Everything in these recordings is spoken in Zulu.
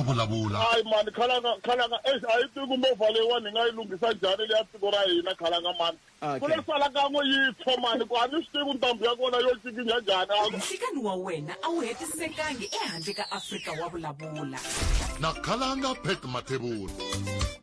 Vulavula. Ay man, Khalanga, ayithi kumova le wani ngayilungisa njani le yasiko ra hina Khalanga man. Kule sala kan'we yitho man, ku ani swi tivi ntambu ya kona yo cikinya njhani. Nhlekani wa wena a wu hetisekangi ehandle ka Afrika wa vulavula. Na Khalanga Pat Mathebula.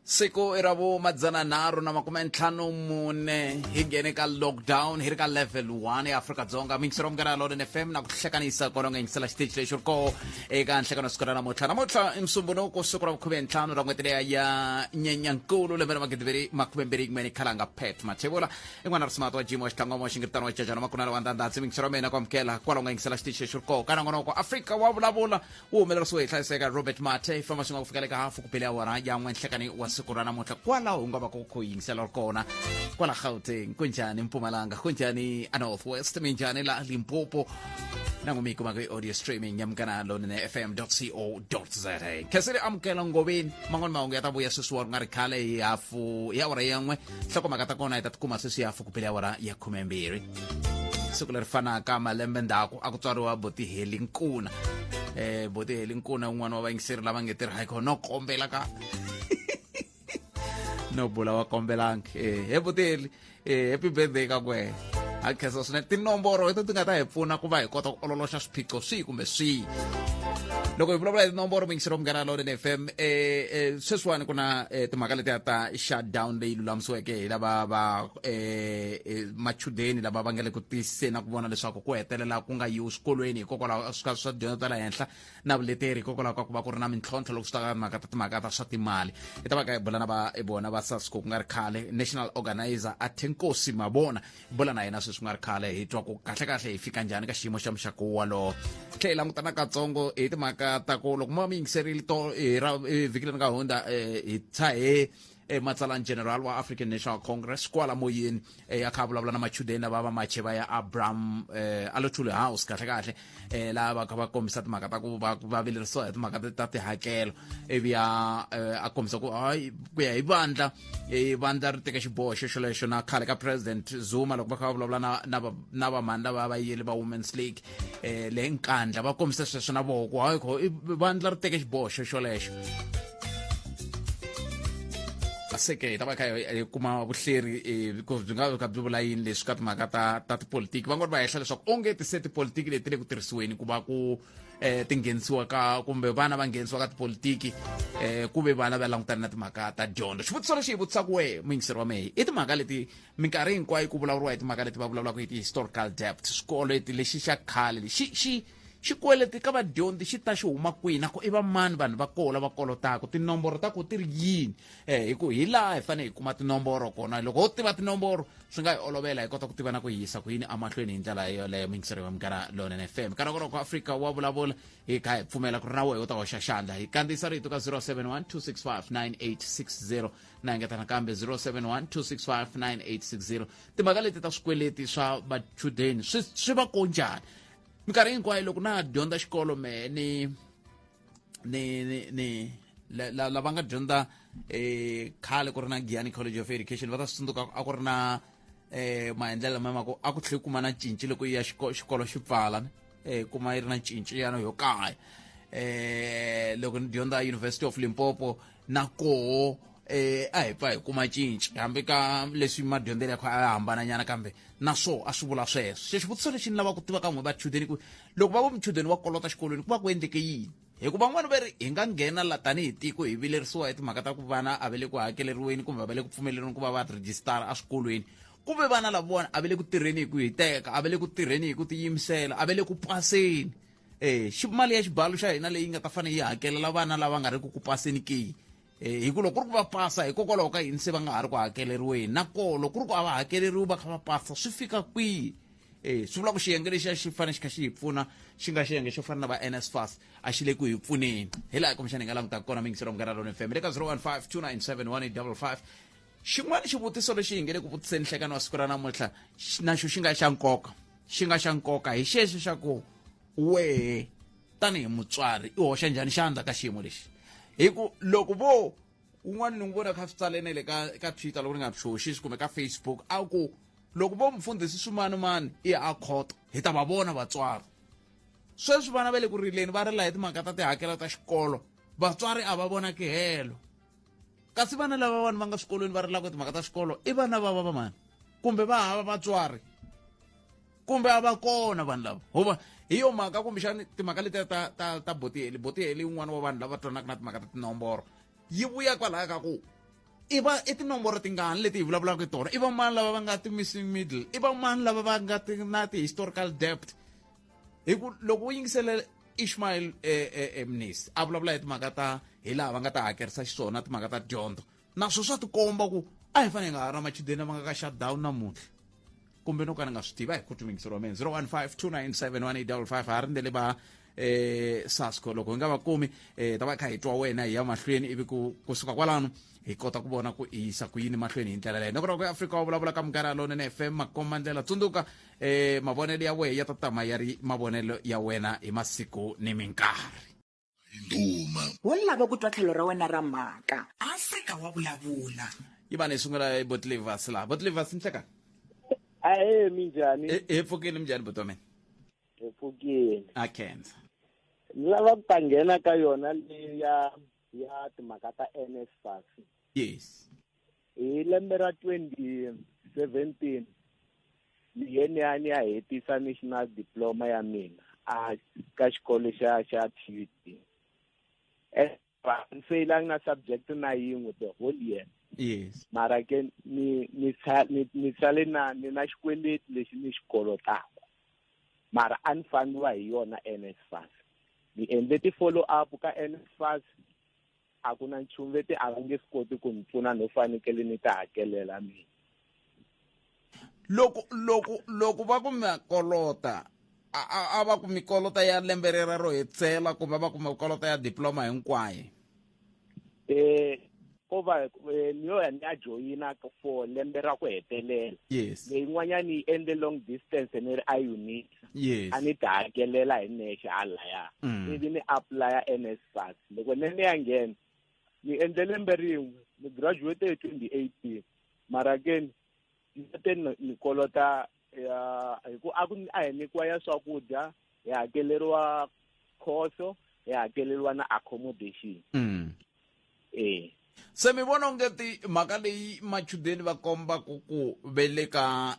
Siku iravo madzana naru na makume ntlhanu mune hi nghene ka lockdown hi ri ka level 1 eAfrika-Dzonga mingisero mugana Lonene FM na ku hlekanisa kona nga yingisela xitichi lexi ri ko eka nhlekano siku ra namuntlha i musumbunuko siku ra vukhume ntlhanu ra n'hweti leya ya nyenyankulu lembe ra makume mbirhi kumene Khalanga Pat Mathebula i n'wana risumata wa jimo wa xitlangwa wa xingiritano wa jajana makunala wa ndandatsi mingisero mena ku amukela kwalaho nga yingisela xitichi lexi ri ko ka nangonoko Afrika wa vulavula wu humelerisiwe hi hlayiseka Robert Mathe famba swi nga ku fika le ka hafu ku pele awara ya n'we nhlekani wa siku ra namuntlha kwalaho u nga va ku yingisela kona kwala Gauteng kunjani Mpumalanga kunjani Northwest minjani la Limpopo nangumiki kuma audio streaming ya mkana Lonene fm.co.za khesele amukela ngobeni mangoni mahungu ya tavuya sweswi nga ri khale hafu ya awara yan'we hlokomhaka ta kona hi ta tikuma sweswi hafu ku pele awara ya 12 siku leri fanaka malembe ndzhaku a ku tswariwa Boti Helinkuna Boti Helinkuna un'wana wa vayingiseri lava nge tirha hi no kombela ka no bula wa kombelangi he Boteli happy birthday ka kwe a khesa swinene tinomboro ti nga ta hi pfuna ku va hi kota ku ololoxa swiphiqo swihi kumbe swihi loko hi vulavula hi tinomboro mingisero mugana Lonene FM sweswiwani ku na timhaka letiya ta shutdown leyi lulamisiweke hi lava va machudeni lava va nga le ku tiyisiseni na ku vona leswaku ku hetelela ku nga yiwi swikolweni hikokwalaho swa dyondzo ta le henhla na vuleteri hikokwalaho ka ku va ku ri na mintlhontlho loko swi ta ka timhaka ta swa timali hi ta va ka hi bula na vona va SASCO ku nga ri khale national organizer Athenkosi Mabona hi bula na yena sweswi ku nga ri khale hi twa ku kahlekahle hi fika njhani ka xiyimo xa muxako walowo tlhe hi langutana katsongo hi timhaka ta ku loko ma mi yingiserile to vhiki leri nga hundza hi tshahe matsalani general wa African National Congress kwala moyeni ya kha vulavula na machudeni lava va mache va ya Abraham Alotule House kahle lava kha va kombisa timhaka ta ku va vilerisiwa hi timhaka ta tihakelo ivi a kombisa ku hayi ku ya hi vandla ri teka xiboho xexolexo na khale ka President Zuma loko va kha va vulavula na vamani lava va yele va Women's League le nkandla va kombisa sweswo na voho ku hayi vandla ri teka xiboho xexolexo aseke ta va kha kuma vuhleri byi nga ka byi vula yini leswi ka timhaka ta tipolitiki van'wana va hehla leswaku onge se tipolitiki leti le ku tirhisiweni ku va ku tinghenisiwa ka kumbe vana va nghenisiwa ka tipolitiki ku ve vana va langutana na timhaka ta dyondzo xivutiso lexi hi vutisaka wehe muyingiseri wa mehe i timhaka leti minkarhi hinkwayo ku vulavuriwa hi timhaka leti va vulavulaka hi ti-historical debt xikweleti lexi xa khale xikweleti ka vadyondzi xi ta xi huma kwihi na ku i va mani vanhu va kola va kolotaka tinomboro ta ku ti ri yini hi ku hi laha hi fanele hi kuma tinomboro kona loko ho tiva tinomboro swi nga hi olovela hi kota ku tiva na ku yisa ku yini amahlweni hi ndlela yoleyo mingiseri wa mugana Lonene FM kanakona Afrika wa vulavula hi kha hi pfumela ku ri na wehe u ta hoxa xandla hi kandziyisa rito ka 071-265-9860 na engetana kambe 071-265-9860 timhaka leti ta swikweleti swa machudeni swi va konjani minkarhi hinkwayo loko na dyondza xikolo me ni lava nga dyondza khale ku ri na Giyani College of Education va ta swi tsundzuka a ku ri na maendlelo lama ku a ku tlhe kuma na cinci loko ya xikolo xi pfala kuma yi ri na cinciyano yo kaya loko ni dyondza University of Limpopo na koho a hi pfa hi kuma cinci hambi ka leswi madyondzelo ya a hambananyana kambe na swo a swi vula sweswo xivutiso lexi ni lava ku tiva ka n'we vachudeni ku loko va vo muchudeni wa kolota xikolweni ku va ku endleke yini hikuva van'wana va ri hi nga nghena la tanihi tiko hi vilerisiwa hi timhaka ta ku vana a va le ku hakeleriweni kumbe va le ku pfumeleriweni ku va va rejistara eswikolweni kuve vana lava vona a va le ku tirheni hi ku hiteka a va le ku tirheni hi ku tiyimisela a va le ku paseni mali ya xibalo xa hina leyi nga ta fanele yi hakelela vana lava nga ri ku paseni ke hi ku loko ku ri ku va pasa hikokwalaho ka yini se va nga ha ri ku hakeleriweni nakona loko ku ri ku a va hakeleriwi va kha va pasa swi fika kwihi swi vula ku xiyenge lexiya xi fanele xi kha xi hi pfuna xi nga xiyenge xo fana na va NSFAS a xi le ku hi pfuneni hi laha kumbexana hi nga langutaka kona mingiselo Munghana Lonene FM le ka 015 xin'wana xivutiso lexi hi nge le ku vutiseni nhlekani wa siku ra namuntlha naxo xi nga xa nkoka hi xexo xa ku wehe tanihi mutswari i hoxa njhani xandla ka xiyimo lexi hi ku loko vo un'wana ni n'wi vona kha swi tsalene le ka Twitter loko ni nga xoxisi kumbe ka Facebook a ku loko vo mufundhisi swimanimani i ya a khoto hi ta va vona vatswari sweswi vana va le ku rileni va rila hi timhaka ta tihakelo ta xikolo vatswari a va vona kihelo kasi vana lava vanhu va nga swikolweni va rilaka timhaka ta xikolo i vana va mani kumbe va hava vatswari kumbe a va kona vanhu lava hova hi yo mhaka kumbexani timhaka letiya ta botiheli un'wana wa vanhu lava twanaka na timhaka ta tinomboro yi vuya kwalaya ka ku i tinomboro tingani leti hi vulavulaka hi tona i va mani lava va nga ti-missing middle i va mani lava va nga na ti-historical debt hi ku loko u yingisele Ishmael Mnisi a vulavula hi timhaka ta hi laha va nga ta hakerisa xiswona timhaka ta dyondzo naswo swa tikomba ku a hi fanele hi nga ha ri na machudeni va nga ka shutdown namuntlha kumbe no ka ni nga swi tiva hi khutumingiselo wa mina 015 ha ri ndele va SASCO loko hi nga va kumi ta va kha hi twa wena hi ya mahlweni ivi kusuka kwalano hi kota ku vona ku yisa ku yini mahlweni hi ndlela leyo noko ku Afrika wa vulavula ka Munghana Lonene FM makoma ndlela tsundzuka mavonelo ya wehe ya tatama ya ri mavonelo ya wena hi masiku ni minkarhi nduma wo lava ku twa tlhelo ra wena ra mhaka Afrika wa vulavula yi va ni sungula hi Botlivas laha Botlivas nhleka minjhani hi pfukile minjhani buti wa mina hi pfukile a khensa ni lava ku ta nghena ka yona leyi ya timhaka ta NSFAS yes hi lembe ra 2017 ni ya hetisa national diploma ya mina ka xikolo xa TUT ni failangi na subject na yin'we the whole year yes mara ke ni sale ni na xikweleti lexi ni xi kolotaka mara a ni fandiwa hi yona NSFAS ni endle ti-follow up ka NSFAS a ku na nchumu leti a va nge swi koti ku ni pfuna no fanekele ni ta hakelela mina loko va ku mi kolota a va ku mi kolota ya lembe rera ro hetsela kumbe va ku mi kolota ya diploma hinkwayo ko va ni yo ni ya joyina for lembe ra ku hetelela yes leyin'wanyana yi endle long distance ni ri iUnit yes a ni ta hakelela hi nexe halaya ivi ni apply NSFAS loko ni ya nghena ni endle lembe rin'we ni graduate hi 2018 mara again ni kolota hi ku a hi nyikiwa ya swakudya hi hakeleriwa khoso hi hakeleriwa na accommodation se mi vona ongeti mhaka leyi machudeni va komba ku vele ka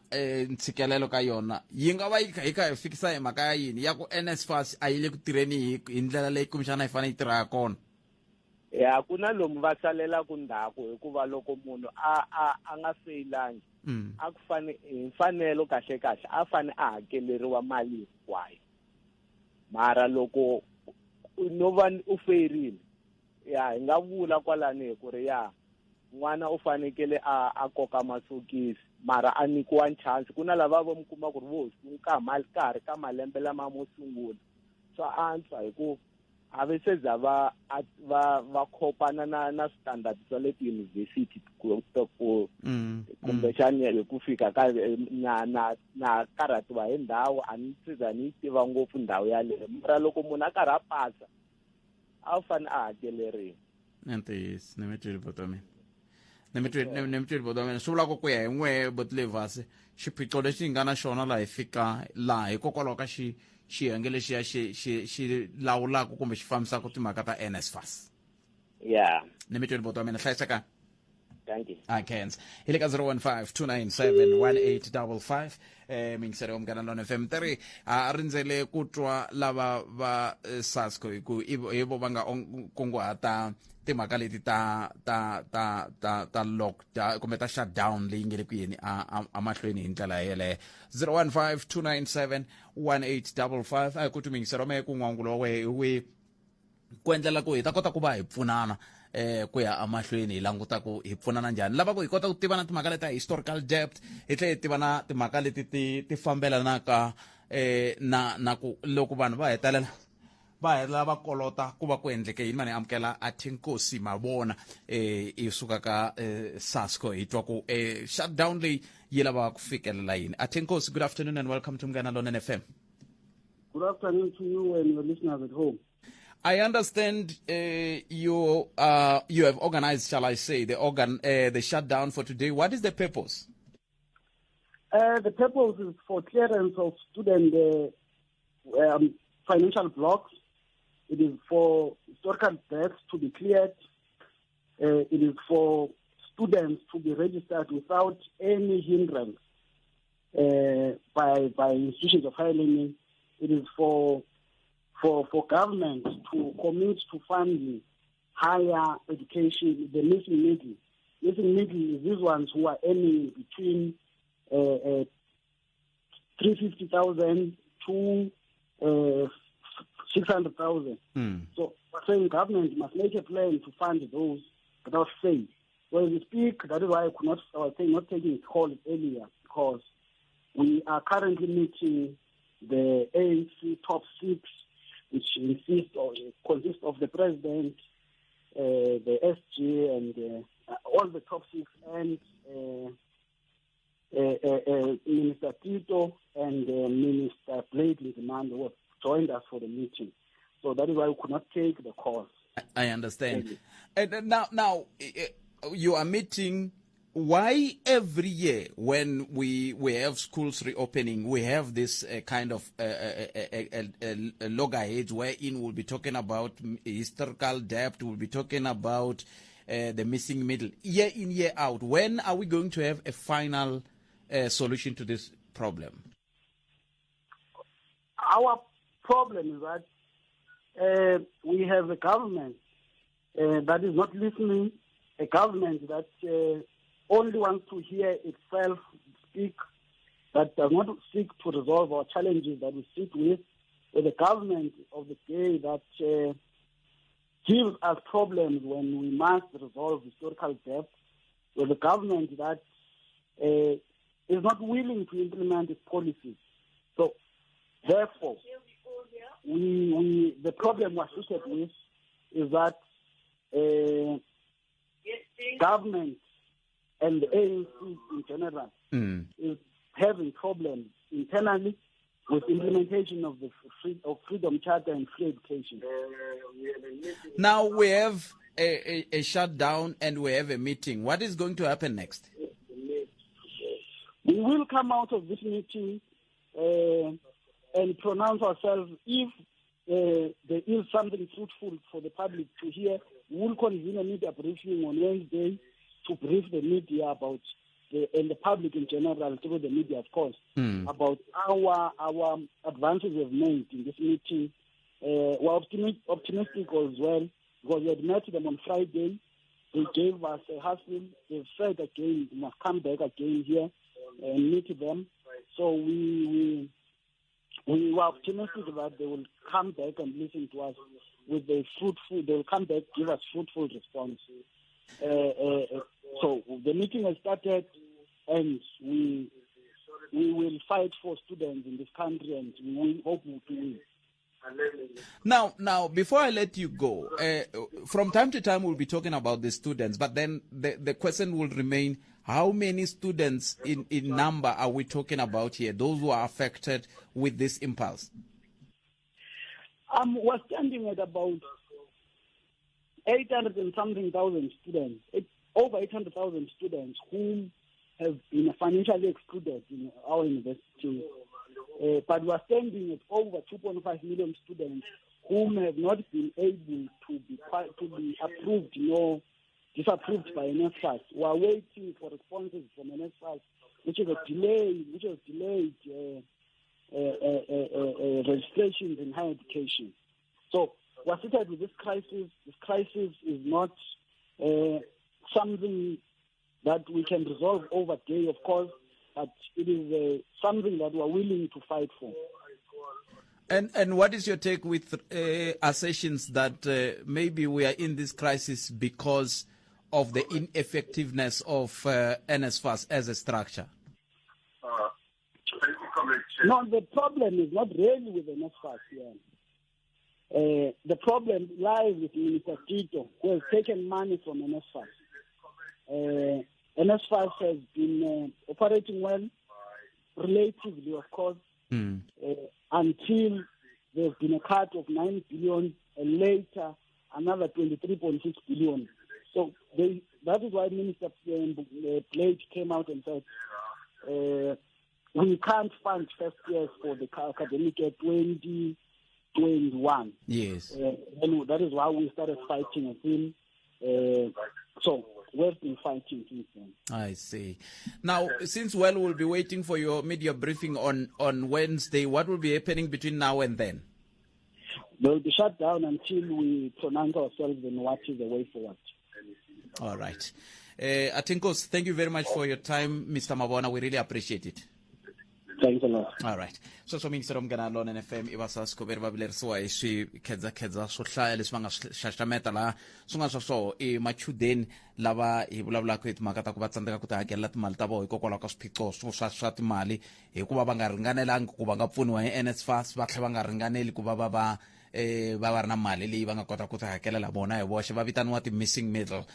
ntshikelelo ka yona yi nga va yi kha hi fikisa hi mhaka ya yini ya ku NSFAS a yi le ku tirheni hi ndlela leyi kumbexana yi fanele yi tirha kona ya ku na lomu va salelaku ndzhaku hikuva loko munhu a nga failangi a ku hi mfanelo kahle a fane a hakeleriwa mali hinkwayo mara loko no va u fairile ya hi nga vula kwalani hi ku ri ya n'wana u fanekele a koka masokisi mara a nyikiwa chance ku na lava va mi kuma ku ri vo ka ri ka malembe lama mo sungula swa antswa hi ku a ve se za va khopana na standard swa le tiyunivhesiti kumbexani hi ku fika ka na karhatiwa hi ndhawu a ni siza ni yi tiva ngopfu ndhawu yaleyo mara loko munhu a karhi a pasa a wu fanele a hakeleriwa nantiyisi ni mi twile buti wa mina ni mi twile buti wa mina swi vulaka ku ya hi n'wehe Botlivas xiphiqo lexi hi nga na xona laha hi fika laha hikokwalaho ka xiyenge lexiya xi lawulaka kumbe xi fambisaka timhaka ta NSFAS ya ni mi twile buti wa mina hlayiseka Thank you. I can. Hilika 015-297-1855. Mingisere omgana Lone FM 3. Arinzele kutwa lava va SASCO ibo banga kunguhata timhaka leti ta lockdown kumbe ta shutdown leyi nge le ku yeni amahlweni hi ndlela yeleyo 015-297-1855 a hi ku tumingisero me ku n'wangulo wa we ku endlela ku hi ta kota ku va hi pfunana ku ya amahlweni hi languta ku hi pfunana njhani lava ku hi kota ku tiva na timhaka leti ta historical debt hi tlhe hi tiva na timhaka leti ti fambelanaka na ku loko vanhu va hetelela va kolota ku va ku endleke yini mani amukela Athenkosi Mabona i suka ka SASCO hi twa ku shutdown leyi yi lava ku fikelela yini. Athenkosi, good afternoon and welcome to Munghana Lonene FM. Good afternoon to you and your listeners at home. I understand you have organized, shall I say, the shutdown for today. What is the purpose? The purpose is for clearance of student financial blocks. It is for historical debts to be cleared. It is for students to be registered without any hindrance by institutions of higher learning. It is for government to commit to funding higher education, the missing middle. Missing middle is these ones who are earning between 350,000 to 600,000. So we're saying government must make a plan to fund those without fail. So as we speak, that is why I was saying not taking a call earlier, because we are currently meeting the ANC top 6, which consists of the president, the SG, and all the top 6, and Minister Tito and Minister Blade in demand who joined us for the meeting. So that is why we could not take the call. I understand. And now you are meeting. Why every year when we have schools reopening, we have this kind of loggerheads wherein we'll be talking about historical debt, we'll be talking about the missing middle, year in, year out. When are we going to have a final solution to this problem? Our problem is that we have a government that is not listening, a government that only wants to hear itself speak, that does not seek to resolve our challenges that we sit with a government of the day that gives us problems when we must resolve historical debt, with a government that is not willing to implement its policies. So, therefore, the problem we're seated with is that government and the ANC in general is having problems internally with implementation of the Freedom Charter and free education. Now we have a shutdown and we have a meeting. What is going to happen next? We will come out of this meeting and pronounce ourselves. If there is something fruitful for the public to hear, we will convene a media briefing on Wednesday to brief the media about and the public in general, through the media, of course, about our advances we've made in this meeting. We're optimistic as well, because we had met them on Friday. They gave us a hassle. They've said again, we must come back again here and meet them. So we were optimistic that they will come back and listen to us with a fruitful. They will come back, give us fruitful response. So the meeting has started, and we will fight for students in this country, and we will hope to win. Now, before I let you go, from time to time we'll be talking about the students, but then the question will remain: how many students in number are we talking about here? Those who are affected with this impulse. We're standing at about 800 and something thousand students, over 800,000 students who have been financially excluded in our university. But we are standing at over 2.5 million students whom have not been able to be approved, disapproved by NSFAS. We are waiting for responses from NSFAS, which has delayed registrations in higher education. So we're situated with this crisis. This crisis is not something that we can resolve over day, of course, but it is something that we're willing to fight for. And what is your take with assertions that maybe we are in this crisis because of the ineffectiveness of NSFAS as a structure? No, the problem is not really with NSFAS here. The problem lies with Minister Tito, who has taken money from NSFAS. NSFAS has been operating well, relatively, of course, until there's been a cut of 9 billion, and later another 23.6 billion. So that is why Minister Blake came out and said, we can't fund first years for the academic year 2021. Yes. And that is why we started fighting with him. So we've been fighting since then. I see. Now, since we'll be waiting for your media briefing on Wednesday, what will be happening between now and then? They will be shut down until we pronounce ourselves on what is the way forward. All right. Athenkosi, thank you very much for your time, Mr. Mabona. We really appreciate it. Thanks a lot. All right. So mingisero Munghana Lonene FM iva SASCO veri va vilerisiwa hi swikhedzakhedza swo hlaya leswi va nga xaxameta laha swin'wana swa swoho i machudeni lava hi vulavulaka hi timhaka ta ku va tsandzeka ku ti hakelela timali ta vona hikokwalaho ka swiphiqo swa timali hikuva va nga ringanelangi ku va nga pfuniwa hi NSFAS va tlhela va nga ringaneli ku va va ri na mali leyi va nga kota ku ti hakelela bona hi voxe va vitaniwa ti-missing middle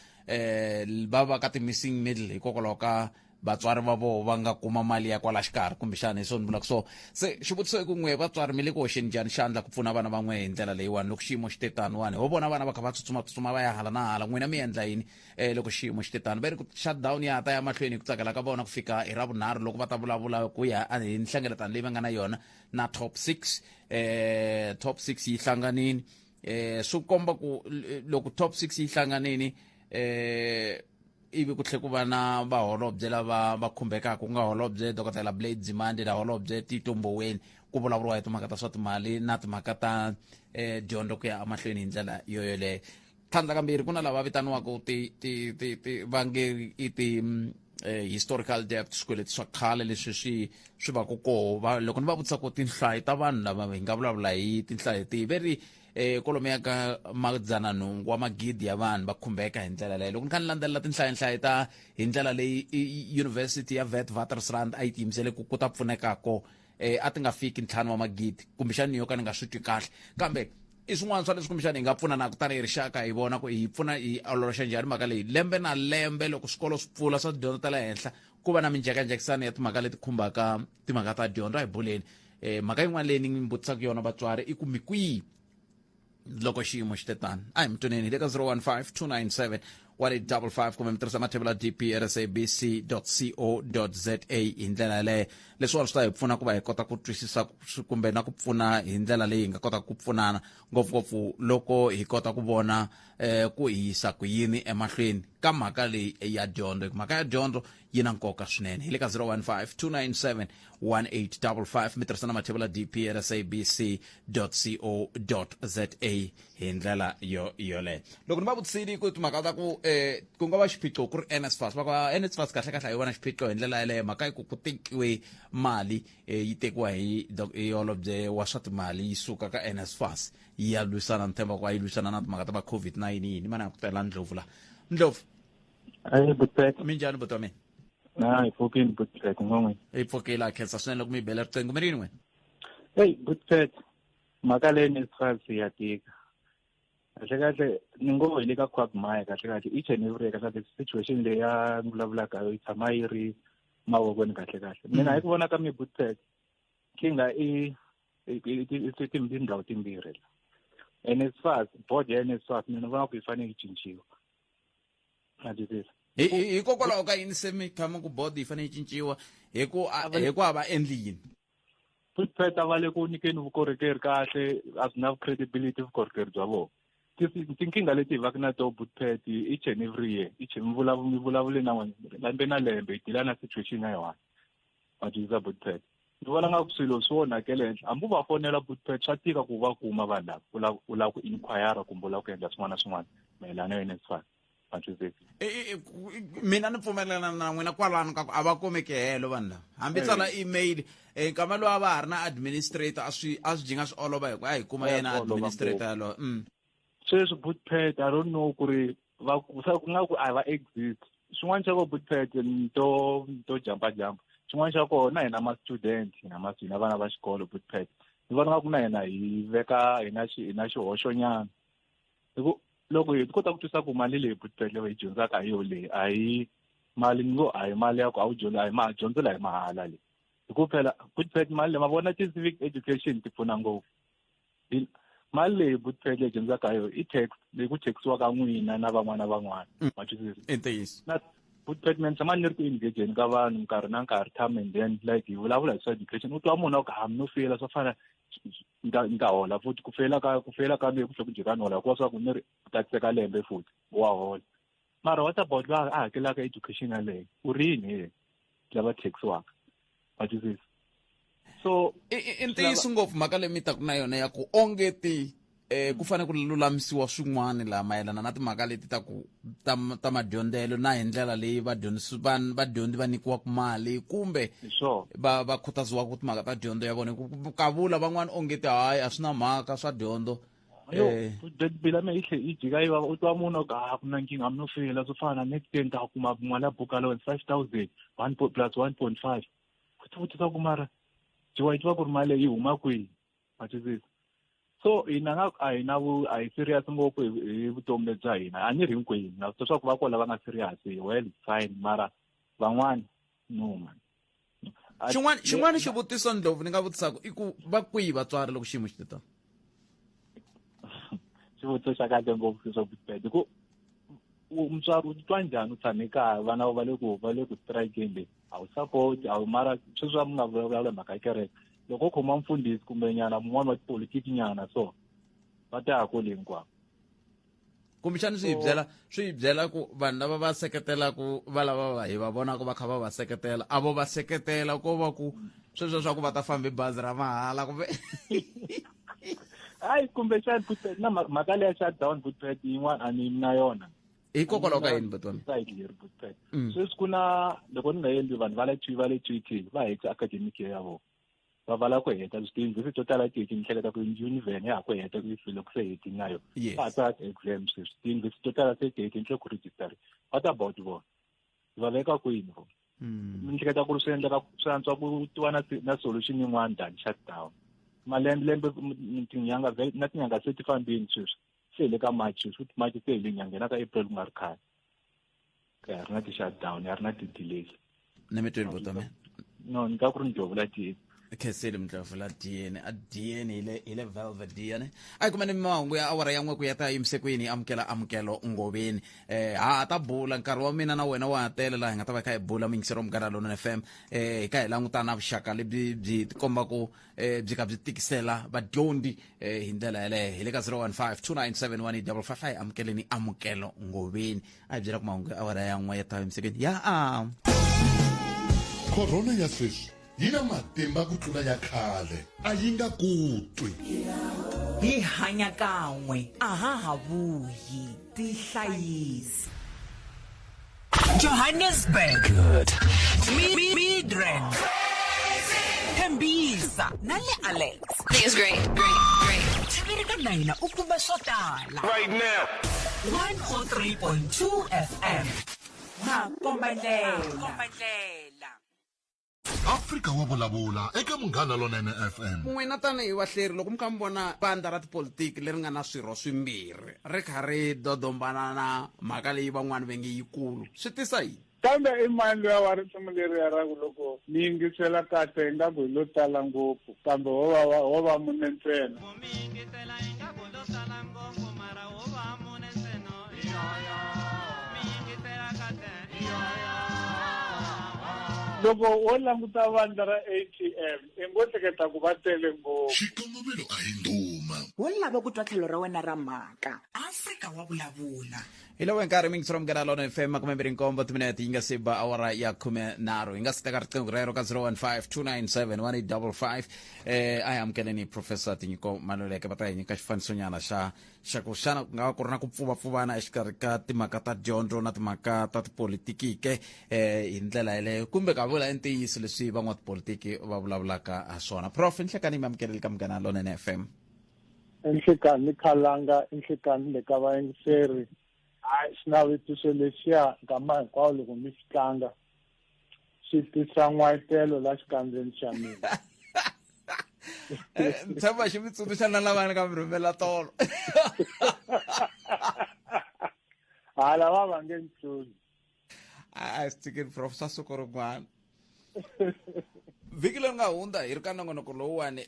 va ka ti-missing middle hikokwalaho ka vatswari va vo va nga kuma mali ya kwala xikarhi kumbexana hi swona ni vulaka so se xivutiso i ku n'we vatswari mi le ku hoxeni njhani xandla ku pfuna vana van'we hi ndlela leyiwani loko xiyimo xi te tani wani ho vona vana va kha va tsutsumatsutsuma va ya hala na hala n'wina mi endla yini loko xiyimo xi te tani va ri ku shutdown ya ta ya mahlweni hi ku tsakela ka vona ku fika hi ravunharhu loko va ta vulavula ku ya hi nhlengeletano leyi va nga na yona na top 6 yi hlanganini swi komba ku loko top 6 yi hlanganini ivi ku tlhe ku va na vaholobye lava va khumbekaka ku nga holobye dokotela Blade Zimande na holobye Tito Mboweni ku vulavuriwa hi timhaka ta swa timali na timhaka ta dyondzo ku ya emahlweni hi ndlela yoyoleyo tlhandla kambirhi ku na lava vitaniwaka vangeri i historical debt swikweleti swa khale leswi swi va ku koho loko ni va vutisa ku tinhlayo ta vanhu lava hi nga vulavula hi tinhlayo tihi veri kolomo ka madzananhungu wa magidi ya vanhu va khumbeka hi ndlela leyo loko ni kha ni landzelela tinhlayohlayo ta hi ndlela leyi university ya Witwatersrand a yi tiyimisele ku ta pfunekako a ti nga fiki ntlhanu wa magidi kumbexana ni yo ka ni nga swi twi kahle kambe i swin'wana swa leswi kumbexana hi nga pfuna na ku tani hi rixaka hi vona ku hi pfuna hi ololoxa njhani mhaka leyi lembe na lembe loko swikolo swi pfula swa tidyondzo ta le henhla ku va na minjhekanjhekisano ya timhaka leti khumbaka timhaka ta dyondzo hi buleni mhaka yin'wana leyi ni mi vutisaka yona vatswari i ku mi kwihi loko xiyimo xi te tani a hi mutoneni hi le ka 015-297-1855 kumbe mi tirhisa Mathebula dp@sabc.co.za hi ndlela yaleyo leswiwani swi ta hi pfuna ku va hi kota ku twisisa kumbe na ku pfuna hi ndlela leyi hi nga kota ku pfunana ngopfungopfu loko hi kota ku vona ku hisa ku yini emahlweni ka mhaka leyi ya dyondzo mhaka ya dyondzo yi na nkoka swinene hi le ka 015-297-1855 mi tirhisa na Mathebula dp@sabc.co.za hi ndlela yoleyo loko ni va vutisile ku timhaka ta ku nga va xiphiqo ku ri NSFAS NSFAS kahle hi vona xiphiqo hi ndlela yaleyo mhaka ku tekiwe mali yi tekiwa hi holobye wa swa timali yi suka ka NSFAS yi ya lwisana ni themba ku yi lwisana na timhaka ta va COVID-19 yini mana ku tela Ndlovu la Ndlovu butpet minjhani buti wa mina hi pfukile butpet ngomwe hi pfukile khensa swinene loko mi bela riqingho mi rini wena butpet mhaka leyi NSFAS ya tika kahle ni ngo hi le ka quagmire kahle each and every ka the situation leyi ya vulavulaka yi tshama yi ri mavokweni kahle mina hi ku vona ka mi butpet kinga i tindhawu timbirhi NSFAS board ya NSFAS mina vona ku yi fanele yi cinciwa hikokwalaho ka yini se mi khama ku board yi fanele yi cinciwa hi ku va endli yini butpet a va le ku nyikeni vukorhokeri kahle a byi na credibility vukorhokeri bya vona tinkinga leti va na to Buttpet each and every year each vulavule na lembe na lembe idila na situation na yona bajuza Buttpet ni vona nga ku swilo swo nakele ambu va fonela Buttpet swa tika ku va kuma vanhu lava ula ku inquire kumbe ula ku endla swin'wana na swin'wana mayelana na NSFAS bajuza mina ni pfumelelana na n'wina kwalano ka ku a va komeki helo vanhu lava hambi tsala email nkama lowu a va ha ri na administrator a swi jinga swi olova hi kuma yena administrator yalowo sweswi Buttpet I don't know ku ri va ku nga ku a va exist swin'wana xa ko Buttpet to jumpa xin'wana xa kona hina ma-student hina vana va xikolo Buttpet ni vona nga ku na hina hi veka hina xihoxonyana loko hi kota ku twisa ku mali leyi Buttpet leyi hi dyondzaka hi yo leyi a hi mali ni ngo a hi mali ya ku a wu dyondza a hi dyondzela hi mahala leyi hi ku phela Buttpet mali leyi ma vona ti-civic education ti pfuna ngopfu mali leyi Buttpet leyi dyondzaka yo i tax leyi ku taxiwaka n'wina na van'wana ma twisisa na Buttpet man tshama ni ri ku engageni ka vanhu nkarhi na nkarhi time and then like hi vulavula hi swa education u twa munhu a ku hayi no fela swo fana nka hola futhi ku fela ka me ku tlhe ku jika ni hola hikuva swa ku ni ri taxeka lembe futhi wa hola mara what about va a hakelaka education yaleyo u rini lava taxiwaka ma twisisa so i ntiyiso ngopfu mhaka leyi mi taku na yona ya ku ongeti ku fanele ku lulamisiwa swin'wana laha mayelana na timhaka leti ta madyondzelo na hi ndlela leyi vadyondzi va nyikiwaka mali kumbe va khutaziwaka ku timhaka ta dyondzo ya vona ka vula van'wana ongeti hayi a swi na mhaka swa dyondzo bila me ihle ijika yiva u twa munhu ka ku na nkinga mi no fela swo fana next year ta kuma mali ya buka loan 5,000 1 plus 1.5 futhi ta ku mara jiwa itwa ku mali yi huma kwihi ma twisisa so hina nga a hi serious ngopfu hi vutomi lebya hina a ni ri hinkwenu na swa ku va kola va nga serious well fine mara van'wana no man xin'wana xivutiso ndlovu ni nga vutisaka i ku va kwihi vatswari loko xiyimo xi tita xivutiso xa kahle ngopfu swa Buttpet ku mutswari u titwa njhani u tshame kaya vana va le ku strikeni leyi a wu support a wu mara sweswi va mi nga vulavula mhaka kereke loko u khoma mfundhisi kumbe nyana mun'wana wa tipolitiki nyana so va ta ya kwele hinkwavo kumbexani swi hi byela ku vanhu lava va seketelaku va lava hi va vonaka va kha va va seketela a vo va seketela ko va ku sweswo swa ku va ta famba bazi ra mahala kumbe hayi kumbexani Buttpet na mhaka leya shutdown Buttpet yin'wana a ni na yona hikokwalaho ka yini batwana Buttpet sweswi ku na loko ni nga endli vanhu va le tweeting va heti academic year ya vona va vala ku heta switiyunivhesiti to tala tiki ni hleketa ku univhen ya ha ku heta ku ifile ku se heti na yo va ta exams switiyunivhesiti to tala se heti ni tlhe ku register what about vona va veka kwini vona ni hleketa ku ri swi endleka swi antswa ku tiwa na solution yin'wana than shutdown malembe tinyanga se ti fambini sweswi se le ka March futhi March se le nyangena ka April ku nga ri khale ka ri na ti-shutdown ya ri na ti-delays ni mi twini botome no ni ka ku ri Ndlovula tiye kheseli Ndlovula diyeni ile velvet diyane ay kuma ni mahungu ya awara yan'we ku ya ta yimisekweni amukelo ngoveni ha ta bula nkarhi wa mina na wena wa tele laha hi nga ta va kha hi bula mingisero Munghana Lonene FM hi ka hi langutana na vuxaka lebyi byi tikomba ku byi ka byi tikisela vadyondzi hi ndlela yaleyo hi le ka 015297155 hi amukeleni amukelo ngoveni a hi byela ku mahungu ya awara yan'we ya ta yimisekweni ya korona ya sweswi yi na matimba ku tlula ya khale a yi nga kutwi hi hanya kan'we a ha ha vuyi tihlayisi Johannesburg good Midrand Tembisa na le Alex It's great Tlhereka na hina u kuma swo tala right now 103.2 FM Makombalela Afrika wa vulavula eka Munghana Lonene FM n'wina tanihi vahleri loko mi kha mi vona vandla ra tipolitiki leri nga na swirho swimbirhi ri kha ri dodombana na mhaka leyi van'wana va nge yikulu swi tisa yini kambe i mani luya wa risimu leriya ra ku loko ni yingisela kahle ingaku hi lo tala ngopfu kambe wo va mune ntsena loko wo languta vandla ra ATM i ngo hleketa ku va tele ngopfu xikongomelo a hi nduma wo lava ku twa tlhelo ra wena ra mhaka Afrika wa vulavula Ilo nkarhi mi ngisrom kana Lonene FM kumembiri nkombo timinete inga siba awara ya 13 inga siteka riqingho rero ka 0152971855 I am keleni Professor Tinyiko Maluleke bata nyika xifaniso nyana xa ku xana nga ku ri na ku pfuvapfuvana exikarhi ka timhaka ta dyondzo na timhaka ta tipolitiki ke hi ndlela yeleyo kumbe ka vula entiyisi leswi van'watipolitiki va vulavulaka ha swona Prof nhlekani mi amukeleli ka Munghana Lonene FM Enhlekani Khalanga enhlekani le ka vayingiseri xinavetiso lexiya nkama hinkwawo loko mi xi tlanga xi tisa n'wayitelo la xikandzeni xa mina tshemba xi mi tsundzuxa na lavana ka mi rhumela tolo hala va va nge ntsoni a swi tikini Prof swa siku rin'wana vhiki leri nga hundza hi ri ka nongonoko lowuwani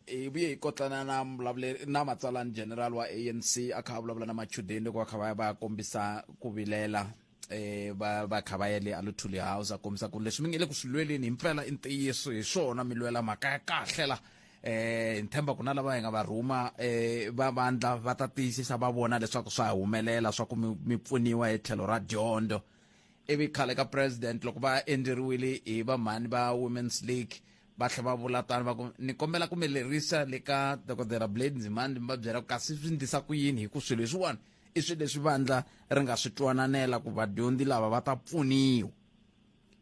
hi vuye hi kotlana na mulavuleri na matsalani general wa ANC a kha a vulavula na machudeni loko va kha va kombisa ku vilela va kha va yele aluthuli house a kombisa ku leswi mi nge le ku swilweleni hi mpela i ntiyiso hi swona mi lwela mhaka ya kahle la hi ntshemba ku na lava hi nga va rhuma va vandla va ta tiyisisa va vona leswaku swa humelela swa ku mi pfuniwa hi tlhelo ra dyondzo ivi khale ka president loko va endleriwile hi vamhani va Women's League va tlhe va vula tani va ku ni kombela ku mi lerisa le ka dokodela Blade Nzimande mi va byela ku kasi swi ndlisa ku yini hi ku swilo leswiwani i swilo leswi vandla ri nga swi twananela ku vadyondzi lava va ta pfuniwa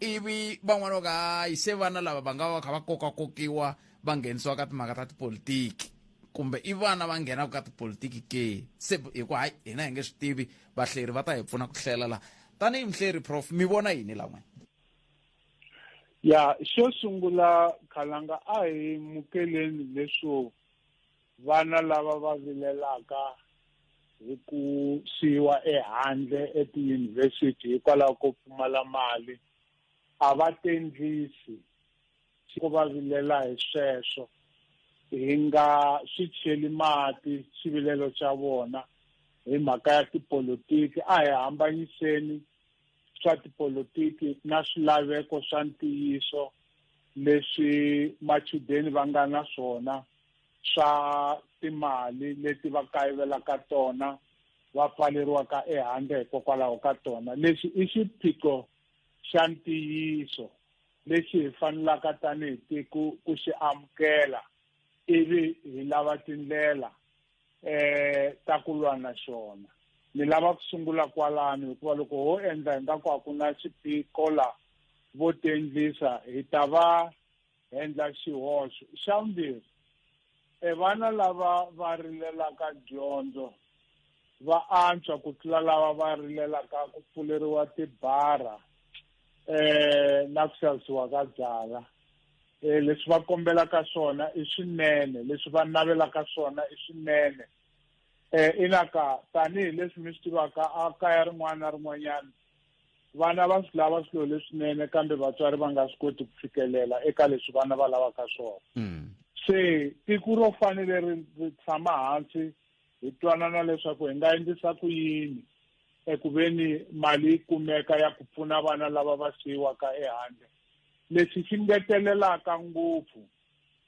ivi van'wana va ka hayi se vana lava va nga va kha va kokakokiwa va nghenisiwa ka timhaka ta tipolitiki kumbe i vana va nghenaka ka tipolitiki ke se hi ku hayi hina hi nge swi tivi vahleri va ta hi pfuna ku hlela la tanihi mhleri Prof mi vona yini lamwe ya xo sungula Khalanga a hi mukeleni leswo vana lava va vilelaka hi ku siyiwa ehandle etiyunivhesiti hikwalaho ko pfumala mali a va tendlisi ku va vilela hi sweswo hi nga swi cheli mati xivilelo xa vona hi mhaka ya tipolitiki a hi hambanyiseni swa tipolitiki na swilaveko swa ntiyiso leswi machudeni va nga na swona swa timali leti va kayivelaka tona va pfaleriwaka ehandle hikokwalaho ka tona leswi i xiphiqo xa ntiyiso lexi hi fanelaka tanihi tiko ku xi amukela ivi hi lava tindlela ta ku lwa na xona ni lava ku sungula kwalano hikuva loko ho endla ingaku a ku na xiphiqo la vo tendlisa hi ta va endla xihoxo xa vumbirhi vana lava va rilelaka dyondzo va antswa ku tlula lava va rilelaka ku pfuleriwa tibara na ku xavisiwa ka byala leswi va kombelaka swona i swinene leswi va navelaka swona i swinene inaka tanihi leswi mi swi tivaka a kaya rin'wana na rin'wanyana vana va swi lava swilo leswinene kambe vatswari va nga swi koti ku fikelela eka leswi vana va lavaka swona se tiko ro fanele ri tshama hansi hi twanana leswaku hi nga endlisa ku yini eku veni mali yi kumeka ya ku pfuna vana lava va siyiwaka ehandle leswi xi ngetelelaka ngopfu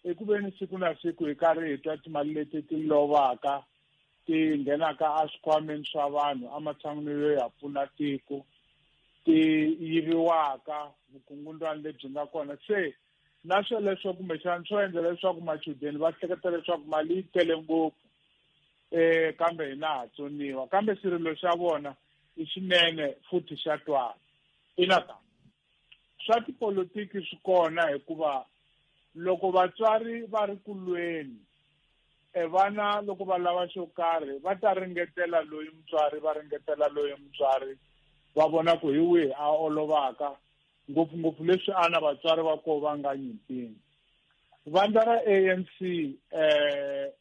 eku veni siku na siku hi karhi hi twa timali leti ti lovaka ti nghenaka a swikhwameni swa vanhu ematshan'wini yo ya pfuna tiko ti yiviwaka vukungundzwana lebyi nga kona se na swo leswo kumbexana swo endla leswaku machudeni va hleketa leswaku mali yi tele ngopfu kambe hina ha tsoniwa kambe xirilo xa vona i xinene futhi xa twana inaka swa tipolitiki swi kona hikuva loko vatswari va ri ku lweni vana loko va lava xo karhi va ta ringetela loyi mutswari va ringetela loyi mutswari va vona ku hi wihi a olovaka ngopfungopfu leswi ana vatswari va koho va nga nyimpini vandla ra ANC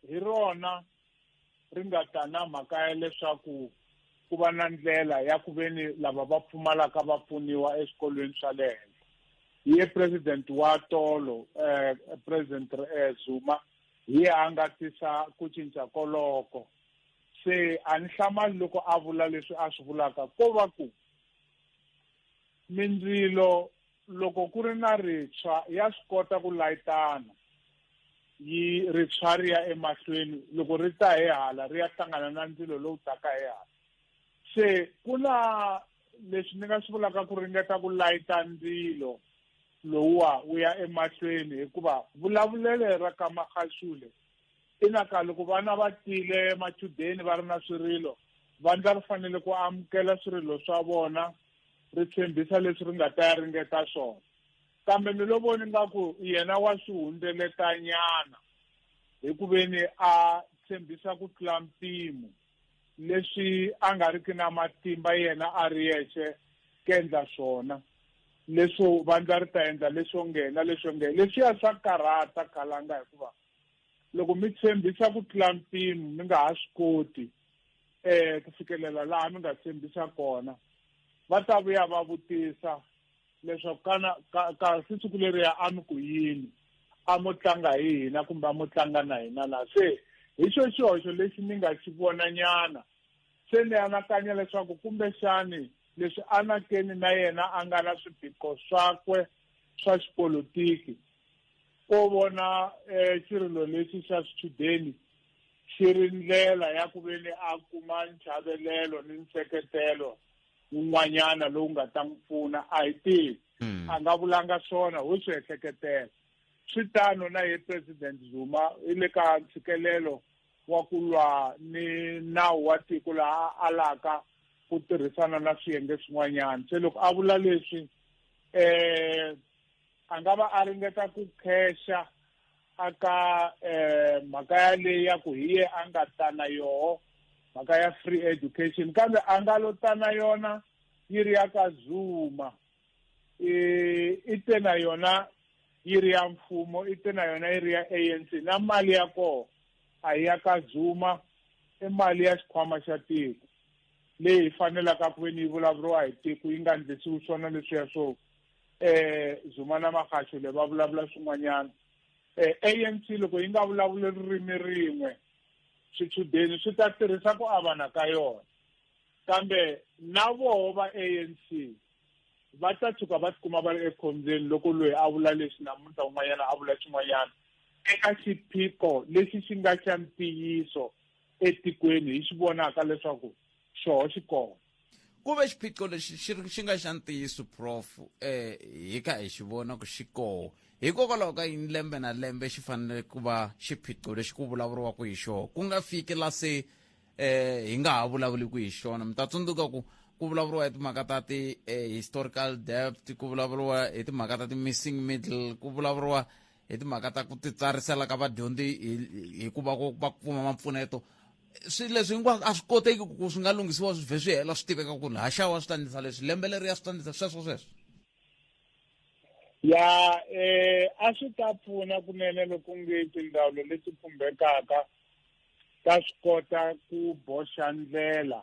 hi rona ri nga ta na mhaka ya leswaku ku va na ndlela ya ku veni lava va pfumalaka va pfuniwa eswikolweni swa le henhla hi ye president wa tolo president Zuma hi ye a nga tisa ku cinca koloko se a ni hlamali loko a vula leswi a swi vulaka ko va ku mindzilo loko ku ri na rintshwa ya swi kota ku layitana yi ritswariya emahlweni loko ri ta ehala ri ya hlangana na ndzilo lowu taka ehala se kuna leswi ni nga swi vulaka ku ringeta ku layita ndzilo lowuwa wu ya emahlweni hikuva vulavulele ra ka Magashule inaka loko vana va tile machudeni va ri na swirilo vandla ri fanele ku amukela swirilo swa vona ri tshembisa leswi ri nga ta ringeta swona kambe mi lo voni nga ku yena wa swi hundzeletanyana hikuveni a tshembisa ku tlula mpimo leswi a nga riki na matimba yena a ri yexe kendla swona leswo vandla ri ta endla leswo nghena leswiya swa karata Khalanga hikuva loko mi tshembisa ku tlula mpimo mi nga ha swi koti ku fikelela laha mi nga tshembisa kona va ta vuya va vutisa leswaku ka siku leriya a mi ku yini a mo tlanga hi hina kumbe a mo tlanga na hina na se hi xo xihoxo lexi ni nga xi vona nyana se ni anakanya leswaku kumbexani leswi anakeni na yena a nga na swiphiqo swakwe swa xipolitiki ko vona xirilo lexi xa swichudeni xi ri ndlela ya ku veni a kuma nchavelelo ni nseketelo wun'wanyana lowu nga ta n'wi pfuna a hi tivi a nga vulanga swona ho swi ehleketela swi tano na ye President Zuma i le ka ntshikelelo wa ku lwa ni nawu wa tiko laha a alaka ku tirhisana na swiyenge swin'wanyana se loko a vula leswi a nga va a ringeta ku khesha aka mhaka ya leyi ya ku hi ye a nga ta na yoho mhaka ya free education kambe a nga lo ta na yona yi ri ya ka Zuma i te na yona yi ri ya mfumo i te na yona yi ri ya ANC na mali ya koho a hi ya ka Zuma i mali ya xikhwama xa tiko leyi fanelaka ku veni yi vulavuriwa hi tiko yi nga endlisiwi swona leswiya swo Zuma na Magashule va vulavula swin'wanyana ANC loko yi nga vulavuli ririmi rin'we swichudeni swi ta tirhisa ku avana ka yona kambe na voho va ANC va ta tshuka va tikuma va ri ekhombyeni loko loyi a vula leswi namuntlha un'wanyana a vula xin'wanyana eka xiphiqo lexi xi nga xa ntiyiso etikweni hi xi vonaka leswaku xoho xi kona ku ve xiphiqo lexi xi nga xa ntiyiso prof hi ka hi xi vona ku xi koho hikokwalaho ka yini lembe na lembe xi fanele ku va xiphiqo lexi ku vulavuriwaka hi xona ku nga fiki la se hi nga ha vulavuliki hi xona mi ta tsundzuka ku vulavuriwa hi timhaka ta historical depth ku vulavuriwa hi timhaka ta missing middle ku vulavuriwa hi timhaka ta ku titsarisela ka vadyondzi hi ku va kuma mapfuneto swilo leswi hinkwaswo a swi koteki ku swi nga lunghisiwa swi vhe swi hela swi tiveka ku haxawa swi ta endlisa leswi lembe leriya swi ta endlisa sweswo ya a swi ta pfuna kunene loko nge tindzawulo leti khumbekaka ta swi kota ku boxa ndlela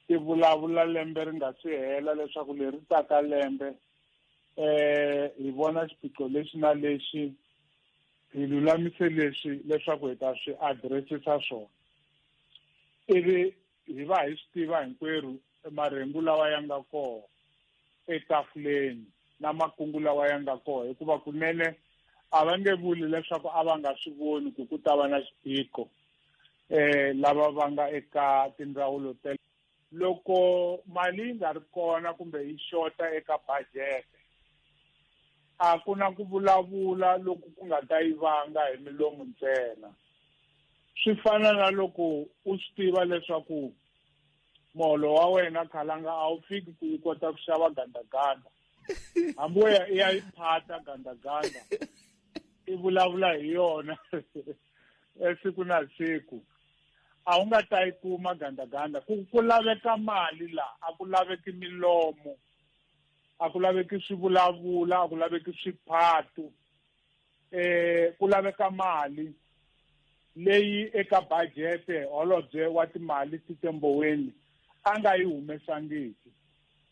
ti vulavula lembe ri nga si hela leswaku leri taka lembe hi vona xiphiqo lexi na lexi hi lulamise leswi leswaku hi ta swi addressisa swona ivi hi va hi swi tiva hinkwerhu marhengu lawa ya nga koho etafuleni na makungu lawa ya nga koho hikuva kunene a va nge vuli leswaku a va nga swi voni ku ta va na xiphiqo lava va nga eka tindzawulo loko mali yi nga ri kona kumbe yi xota eka budget a ku na ku vulavula loko ku nga ta yi vanga hi milomu ntsena swi fana na loko u swi tiva leswaku moholo wa wena Khalanga a wu fiki ku yi kota ku xava gandaganda hambi i ya yi phata gandaganda i vulavula hi yona siku na siku a wu nga ta yi kuma gandaganda ku laveka mali laha a ku laveki milomo a ku laveki swivulavula a ku laveki swiphatu ku laveka mali leyi eka budget holobye wa timali Titembhoweni a nga yi humesangiki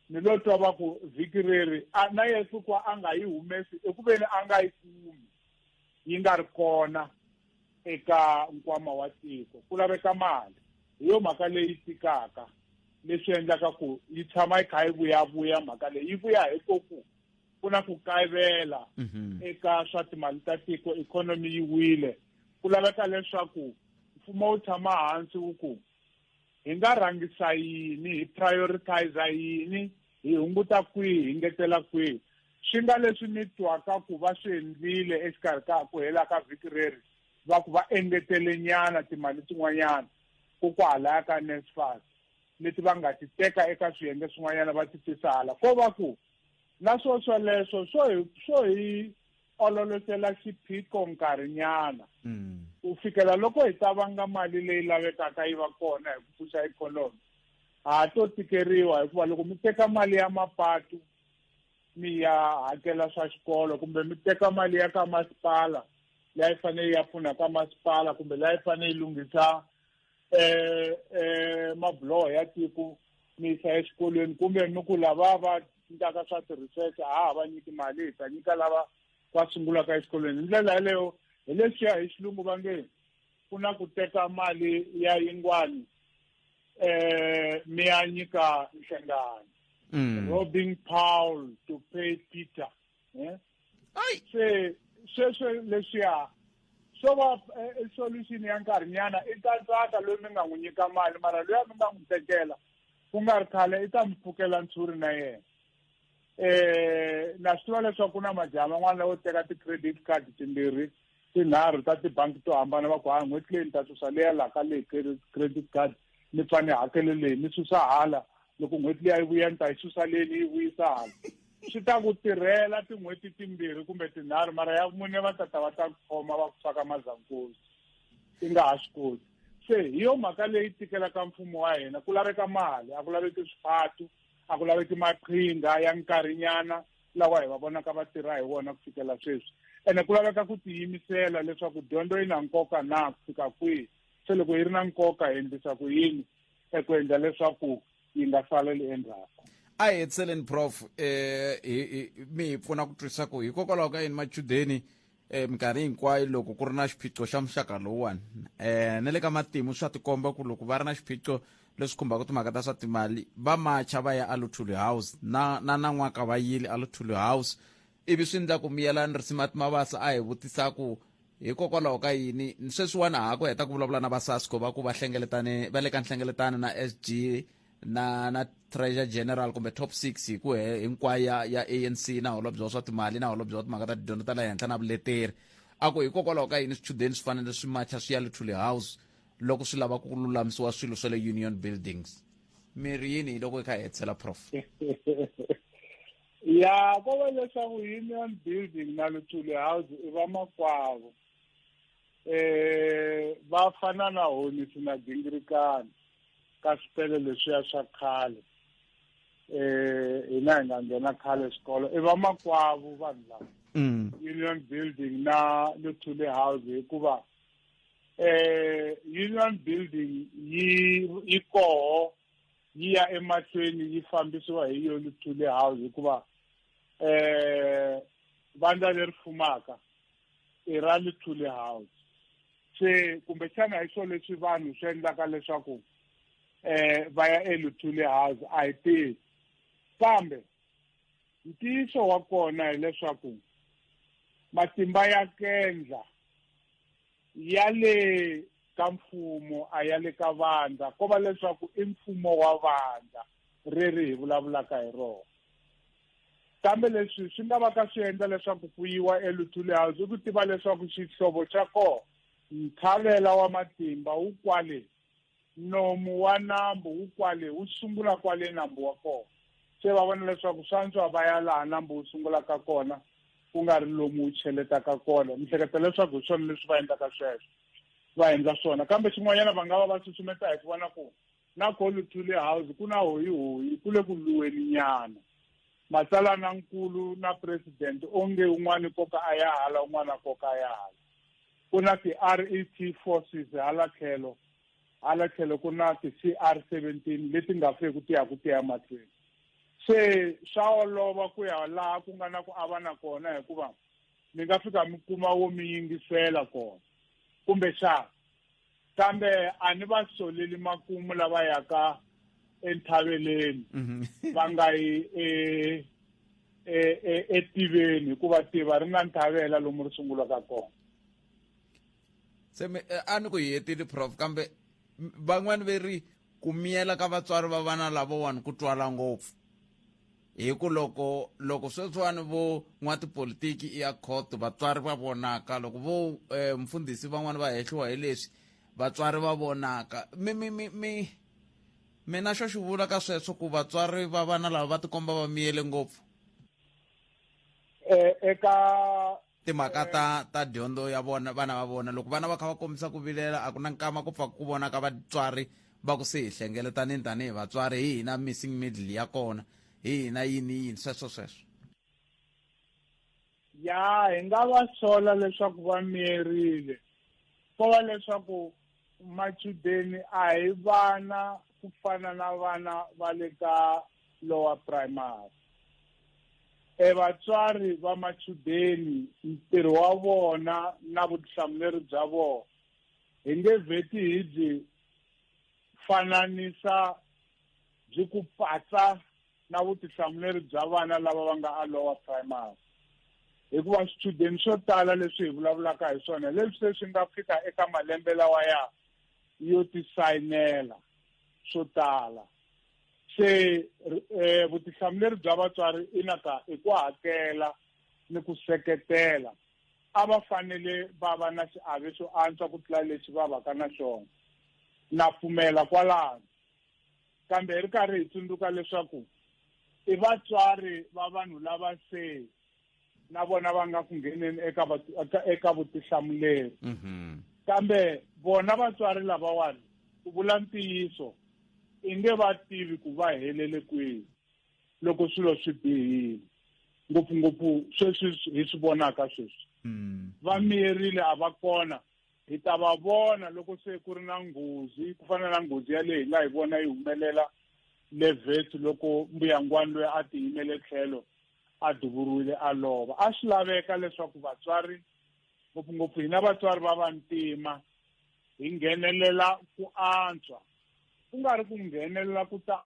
ni lo twa va ku vhiki reri na yesu kwa a nga yi humesi i ku veni a nga yi kumi yi nga ri kona eka nkwama wa tiko ku laveka mali hi yo mhaka leyi tikaka leswi endlaka ku yi tshama yi kha yi vuyavuya mhaka leyi yi vuya hi koku ku na ku kayivela eka swa timali ta tiko, economy yi wile. Ku laveka leswaku mfumo wu tshama hansi wu ku hi nga rhangisa yini, hi prioritize yini, hi hunguta kwihi, hi ngetela kwihi. Swi nga leswi ni twaka ku va swi endlile exikarhi ka ku hela ka vhiki reri, va ku va engetele nyana timali tin'wanyana kokwalaya ka NSFAS leti va nga ti teka eka swiyenge swin'wanyana va ti tisa hala. Ko va ku na swoleswo swo hi ololosela xiphiqo nkarhinyana ku fikela loko hi ta vanga mali leyi lavekaka yi va kona hi ku pfuxa ikhonomi. Ha to tikeriwa hikuva loko mi teka mali ya mapatu mi ya hakela swa xikolo, kumbe mi teka mali ya ka masipala leyi fanele ya pfuna ka masipala, kumbe leyi fanele yi lunghisa mabuloho ya tiko mi yisa exikolweni, kumbe mi ku lava va ndaka swa ti-research va nyiki mali, hi ta nyika lava va sungulaka exikolweni. Hi ndlela yaleyo hi leswiya hi xilungu va nge ku na ku teka mali ya yingwani mi ya nyika Nhlengani. Robbing Paul to pay Peter. Se leswiya swo va solution ya nkarhinyana i katsaka loyi mi nga n'wi nyika mali, mara loyi mi nga n'wi tekela ku nga ri khale i ta mi pfukela ntshuri na yena. Na swi tiva leswaku ku na majaha man'wana lawo teka ti-credit card timbirhi tinharhu ta tibangi to hambana, va ku n'hweti leyi ni ta susa leya laha ka leyi credit card ni pfa ni hakele leyi, ni susa hala loko n'hweti leyi yi vuya ni ta yi susa leyi ni yi vuyisa hala. Swi ta ku tirhela tin'hweti timbirhi kumbe tinharhu, mara ya mune va ta khoma va ku faka mazankosi ti nga ha swi koti. Se hi yo mhaka leyi tikelaka mfumo wa hina, ku laveka mali, a ku laveki swifatu, a ku laveki maqhinga ya nkarhinyana lawa hi va vonaka va tirha hi wona ku fikela sweswi. Ene ku laveka ku tiyimisela leswaku dyondzo yi na nkoka na ku fika kwihi. Se loko yi ri na nkoka hi endlisa ku yini eku endla leswaku yi nga saleli endzhaku. A hi hetiselen Prof, mi hi pfuna ku twisisa ku hikokwalaho ka yini machudeni minkarhi hinkwayo loko ku ri na xiphiqo xa muxaka lowuwani na le ka matimu swa tikomba ku loko va ri na xiphiqo leswi khumbaka timhaka ta swa timali va macha va ya a Luthuli House na n'waka va yile a Luthuli House, ivi swi endla ku Miyelani Risimat Mabasa a hi vutisa ku hikokwalaho ka yini sweswiwani ha ku heta ku vulavula na va SASCO va ku va le ka nhlengeletano na SG na treasure general kumbe top 6 hi ku hinkwayo ya ANC na holobye wa swa timali na holobye wa timhaka ta tidyondzo ta le henhla na vuleteri. A ku hikokwalaho ka yini swichudeni swi fanele swi macha swi ya Luthuli House loko swi lava ku lulamisiwa swilo swa le Union Buildings. Miri yini loko hi kha hi hetisela Prof? Ya ko va leswaku Union Building na Luthuli House i va makwavo, va fana na honisi na gingirikani ka switele leswiya swa khale. Hina hi nga nghena khale xikolo i va makwavo vanhu lava. Union Building na Luthuli House hikuva Union Building yi koho yi ya emahlweni yi fambisiwa hi yo Luthuli House hikuva vandla leri fumaka i ra Luthuli House. Se kumbexana hi swo leswi vanhu swi endlaka leswaku va ya eLuthuli House a hi tivi, kambe ntiyiso wa kona hileswaku matimba ya kendla ya le ka mfumo a ya le ka vandla, ko va leswaku i mfumo wa vandla reri hi vulavulaka hi rona. Kambe leswi swi nga va ka swi endla leswaku ku yiwa eLuthuli House i ku tiva leswaku xihlovo xa kona ntlhavela wa matimba wu kwale, nomu wa nambu wu kwale, wu sungula kwale nambu wa kona. Se va vona leswaku swantswa va ya laha nambu wu sungulaka kona ku nga ri lomu wu cheletaka kona. Ni hleketa leswaku hi swona leswi va endlaka sweswo, va endla swona. Kambe xin'wanyana va nga va va susumeta hi ku vona ku na ko Luthuli House ku na hoyihoyi ku le ku luweni nyana. Matsalankulu na president onge un'wana koka a ya hala un'wana koka a ya hala. Ku na ti-RET forces hala tlhelo ku na ti-CR17 leti nga feku ti ya ku ti ya mahlweni. Se swa olova ku ya laha ku nga na ku avana kona hikuva mi nga fika mi kuma wo mi yingisela kona kumbe xana. Kambe a ni va soleli makumu lava yaka enthaveleni va nga yi etiveni hikuva tiva ri na nthavela lomu ri sungulaka kona. Se a ni ku hetile prof kambe van'wani ve ri ku miyela ka vatswari va vana lavawani ku twala ngopfu hi ku loko sweswiwani vo n'watipolitiki ya khoto vatswari va vonaka loko vo mfundhisi van'wani va hehliwa hi leswi vatswari va vonaka mina xo xi vula ka sweswo ku vatswari va vana lava va tikomba va miyele ngopfu eka timhaka ta dyondzo ya vona vana va vona loko vana va kha va kombisa ku vilela a ku na nkama ku pfa ku vona ka vatswari va ku se hi hlengeletanini tanihi vatswari hi hina missing middle ya kona hi hina yini sweswo ya hi nga va sola leswaku va miyerile ko va leswaku machudeni a hi vana ku fana na vana va le ka lower primary. Vatswari va machudeni ntirho wa vona na vutihlamuleri bya vona hi nge vheti hi byi fananisa byi ku patsa na vutihlamuleri bya vana lava va nga a lower primary hikuva swichudeni swo tala leswi hi vulavulaka hi swona leswi swi nga fika eka malembe lawa yo tisayinela swo tala. Se vutihlamuleri bya vatswari i ku hakela ni ku seketela a va fanele va va na xiave xo antswa ku tlula lexi va va ka na xona na pfumela kwalano kambe hi ri karhi hi tsundzuka leswaku i vatswari va vanhu lava se na vona va nga ku ngheneni eka vutihlamuleri kambe vona vatswari lavawani ku vula ntiyiso i nge va tivi ku va helele kwihi loko swilo swi bihile ngopfungopfu sweswi hi swi vonaka sweswi va miyerile a va kona hi ta va vona loko se ku ri na nghozi ku fana na nghozi ya leyi hi nga hi vona yi humelela le Wits loko mbuyangwani loyi a tiyimele tlhelo a duvuriwile a lova. A swi laveka leswaku vatswari ngopfungopfu hina vatswari va vantima hi nghenelela ku antswa ku nga ri ku nghenelela ku ta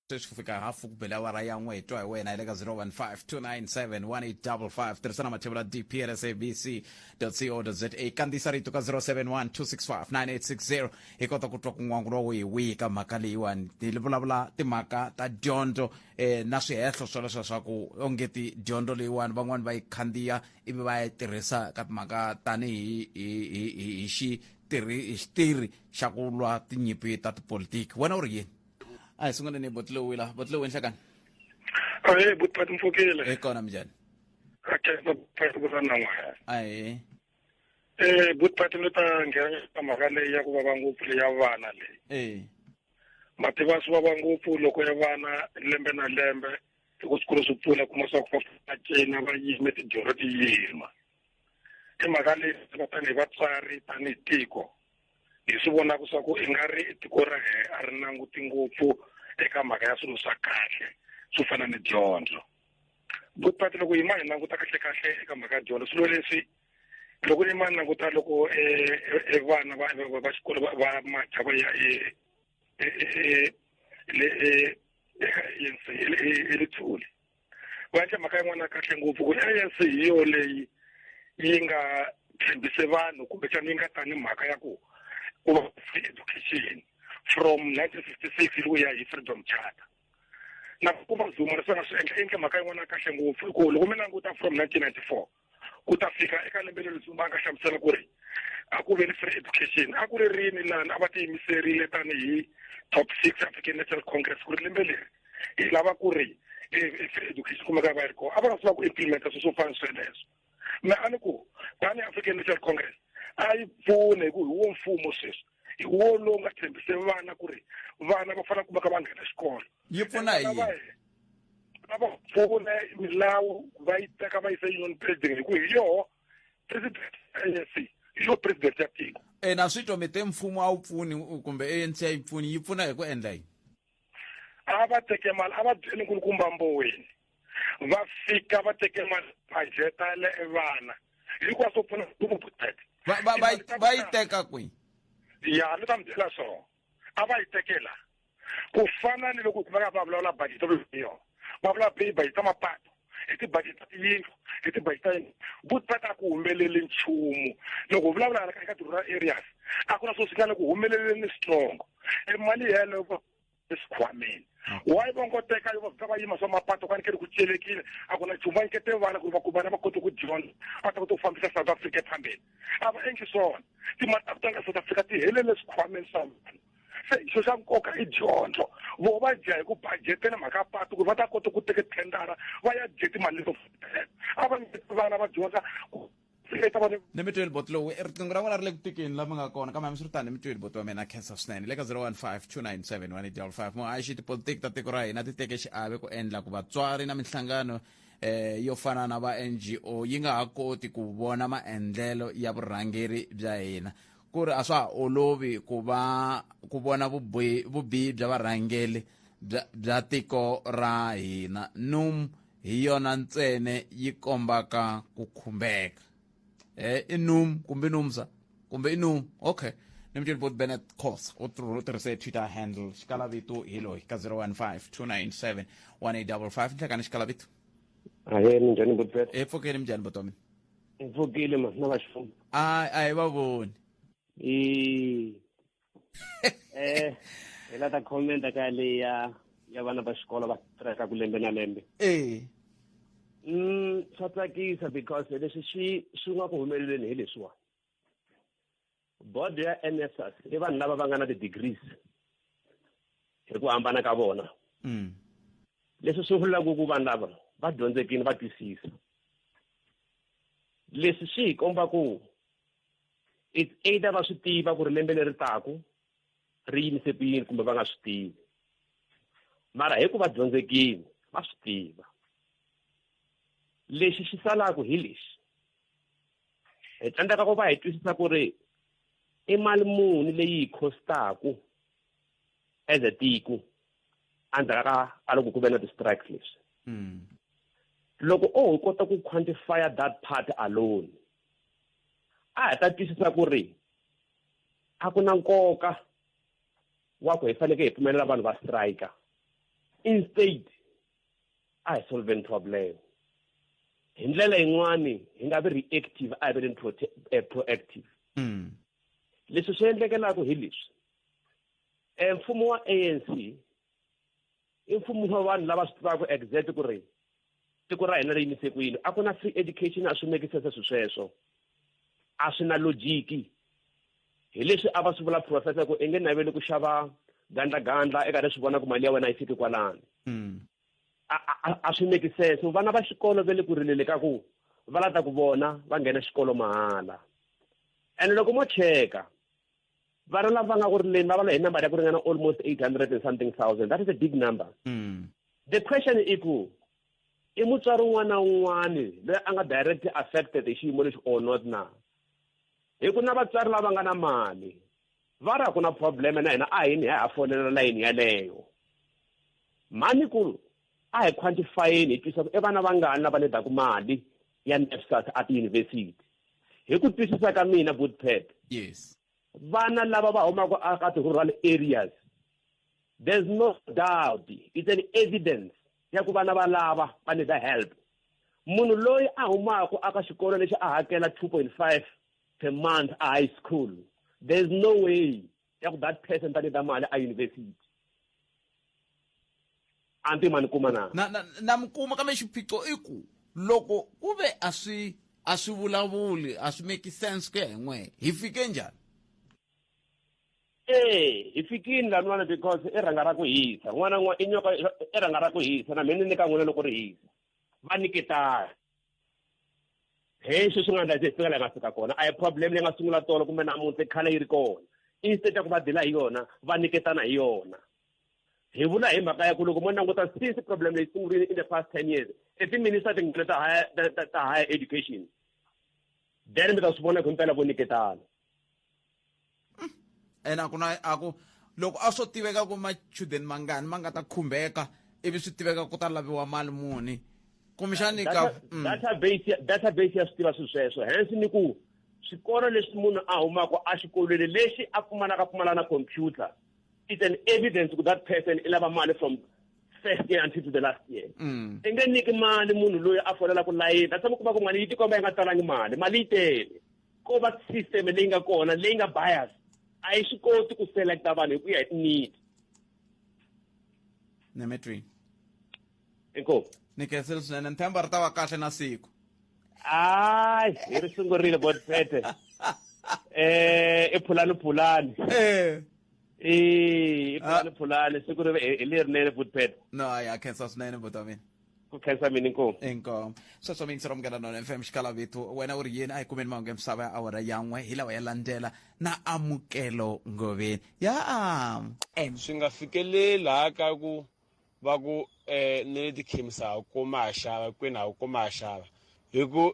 sweswi ku fika hafu ku bela awara ya n'we hi twa hi wena hi le ka 015-297-1855 tirhisana Mathebula DP SABC.co.za kandziyisa rito ka 071-265-9860 hi kota ku twa kun'wana lowu hi wihi ka mhaka leyiwani hi vulavula timhaka ta dyondzo na swihehlo swoleswo swa ku ongeti dyondzo leyiwani van'wani va yi khandziya ivi va yi tirhisa ka timhaka tanihi xitirhi xa ku lwa tinyimpi ta tipolitiki. Wena u ri yini? Ai sungula ni botlowila nhlakani. Butpati mfokile. Kona mjani. Butpati kuzana ngwa. Ai. Butpati lota ngera kamagale ya kuba ngopfu ya vana le. Mativa swa va ngopfu loko ya vana lembe na lembe ku sikolo swo pfula kuma swa ku fa cena va yime tidyondzo ti yima. Magale va tani vatswari tani tiko. Hi swi vona ku swa ku i nga ri tiko ra a ri nanguti ngopfu eka mhaka ya swilo swa kahle swo fana ni dyondzo. Butpati loko hi mani languta kahle eka mhaka ya dyondzo swilo leswi loko hi mani languta loko vana va xikolo va machava ya le Thuli va endla mhaka yin'wana kahle ngopfu ku ANC hi yo leyi yi nga tshembise vanhu kumbexana yi nga tani mhaka ya ku free education from 1956 loko ya hi freedom charter na kuma Zuma leswi swi endla mhaka yin'wana kahle ngopfu ku loko mi languta from 1994 ku ta fika eka lembe leri Zuma nga hlamusela ku ri a ku ve ni free education a ku ri rini lana a va tiyimiserile tanihi top 6 African National Congress ku ri lembe leri hi lava ku ri free education kumeka va ri kona a va nga swi ku implementa swo fana sweleswo me a ni ku tani African National Congress a yi pfune ku hi wo mfumo sweswi hi wo lowu nga tshembise vana ku ri vana va fanele ku kumeka va nghena xikolo yi pfuna hi va pfune milawu va yi teka va yisa union president hi ku hi yoho president ANC hi yo president ya tiko na swi tomete mfumo a wu pfuni kumbe ANC a yi pfuni yi pfuna hi ku endla yini a va teke mali a va byeli nkulukumba mboweni va fika va teke budget le vana hinkwaswo pfuna va yi teka kwihi ya ni ta mi byela swona a va yi tekela ku fana ni loko va vulavula budget yo va vulavula budget ta mapatu hi tibudget ta tiyindlu hi tibudget ta vutipata ku humeleli nchumu loko vulavula eka ti-rural areas a ku na swo swi nga le ku humeleleni strong mali yeleyo esikhwameni why va ngo teka yo va yima swa mapatu ka nikeri ku celekile a ku na nchumu va nyikete vana ku va ku vana va kota ku dyondza va ta kota ku fambisa South Africa phambeni a va endli swona timali ta ku tanga South Africa ti helele esikhwameni swa vanhu se xo xa nkoka i dyondzo vo va dya hi ku budgetela mhaka patu ku va ta kota ku teka thendara va ya dye timali to a va nyikete vana va dyondza ni mi tweli bot lowu riqingho ra n'wina ri le ku tikeni lama nga kona kambe swi ri tani ni mi tweli bot wa mina cancer swinene le ka 015 297 1855 tipolotiki ta tiko ra hina ti teke xiave ku endla ku vatswari na minhlangano yo fana na va NGO yi nga ha koti ku vona maendlelo ya vurhangeri bya hina ku ri a swa ha olovi ku vona vubihi bya varhangeli bya tiko ra hina hi yona ntsene yi kombaka ku khumbeka i kumbe numsa kumbe i okay ni mutsheni bot Bennett Khosa u tirhise Twitter handle xikalavito hi loyi ka 015 297 1855 nhlekani xikalavito ahe minjhani bot Bennett pfukeni minjhani bot wa mina pfukile ma na vaxifumu a hi va voni hi la ta commenta ka leya ya vana va xikolo va tirhaka ku lembe na lembe swa tsakisa because leswi swi nga ku humeleleni hi leswiwa board ya NSFAS i vanhu lava va nga na ti-degrees hi ku hambana ka vona leswi swi vulaka ku vanhu lava va dyondzekile va twisisa leswi swi hi komba ku it's either va swi tiva ku ri lembe leri taku ri yimise ku yini kumbe va nga swi tivi mara hi ku va dyondzekile va swi tiva lexi xi salaku hi lexi hi tsandzeka ku va hi twisisa ku ri i mali muni leyi hi costaku as a tiko endzhaku ka loko ku ve na ti-strikes leswi loko hi kota ku quantify that part alone a hi ta twisisa ku ri a ku na nkoka wa ku hi faneke hi pfumelela vanhu va strike instead a hi solvent problem hi ndlela yin'wani hi nga vi reactive a hi veleni proactive leswi swi endlekelaka hi leswi mfumo wa ANC i mfumo wa vanhu lava swi tivaka exact ku ri tiko ra hina ri yimise ku yini a ku na free education a swi mekisesa sweswo a swi na logiki hi leswi a va swi vula professor ku i nge naveli ku xava gandlagandla eka leswi vona ku mali ya wena yi fiki kwalani a swi mekisesa vana va xikolo ve le ku rilele ka ku va lata ku vona va nghena xikolo mahala and loko mo cheka vana lava nga ku rileni va va hi number ya ku ringana almost 800 and something thousand. That is a big number. The question is ku i mutswari un'wana na un'wana loyi a nga directly affected hi xiyimo lexi or not na hi ku na vatswari lava nga na mali va ri a ku na problem na hina a hini ha fonela layini yaleyo mani ku a hi quantifyeni hi twisisa i vana vangani lava nedaku mali ya NSFAS at university hi ku twisisa ka mina Bootpet yes vana lava va humaka aka ti-rural areas there's no doubt it's an evidence ya ku vana va lava va need help munhu loyi a humaka aka xikolo lexi a hakela 2.5 per month a high school there's no way ya ku that person ta need mali a university anti mani kuma na mukuma kambe xiphiqo i ku loko ku ve a swi vulavuli a swi make sense ke n'we hi fike njhani hi fikini lan'wana because i rhanga ra ku hisa n'wana i nyoka i rhanga ra ku hisa na mina ni ka n'wina loko ri hisa va niketana swi nga ndla fika la nga fika kona a hi problem leyi nga sungula tolo kumbe namuntlha khale yi ri kona instead ya ku va dila hi yona va niketana hi yona hi vula hi mhaka ya ku loko mo languta since problem leyi sungurile in the past 10 years i ti-minister tingene ta higher education then mi ta swi vona ku mpela vo niketana ene aku loko a swo tiveka ku machudeni mangani ma nga ta khumbeka ivi swi tiveka ku ta laviwa mali muni kumshani ka database ya swi tiva sweswo hence ni ku swikolo leswi munhu a humaka a xikolweni lexi a pfumala na computer is an evidence ku that person i lava mali from first year until to the last year i nge nyiki mali munhu loyi a folela ku layini a tshama kuma ku mali yi tikomba yi nga talangi mali yi tele ko va system leyi nga kona leyi nga bias a yi swi koti ku selecta vanhu hi ku ya hi need Nemetri inko ni kensel swinene nthemba ri ta va kahle na siku ay hi ri sungurile botpete i phulani phulani siku ri hi lerinene botpete no ya khensa swinene buta mina ku khensa mina inko sweswo mi ngisero mngana nona FM xikala vitu wena u ri yini a hi kumeni mahungu emisava ya awara yan'we hi lawa ya landzela na amukelo ngoveni ya swi nga fikeleli haka ku va ku ni le tikhemisi a wu kuma a xava kwini a wu kuma a xava hi ku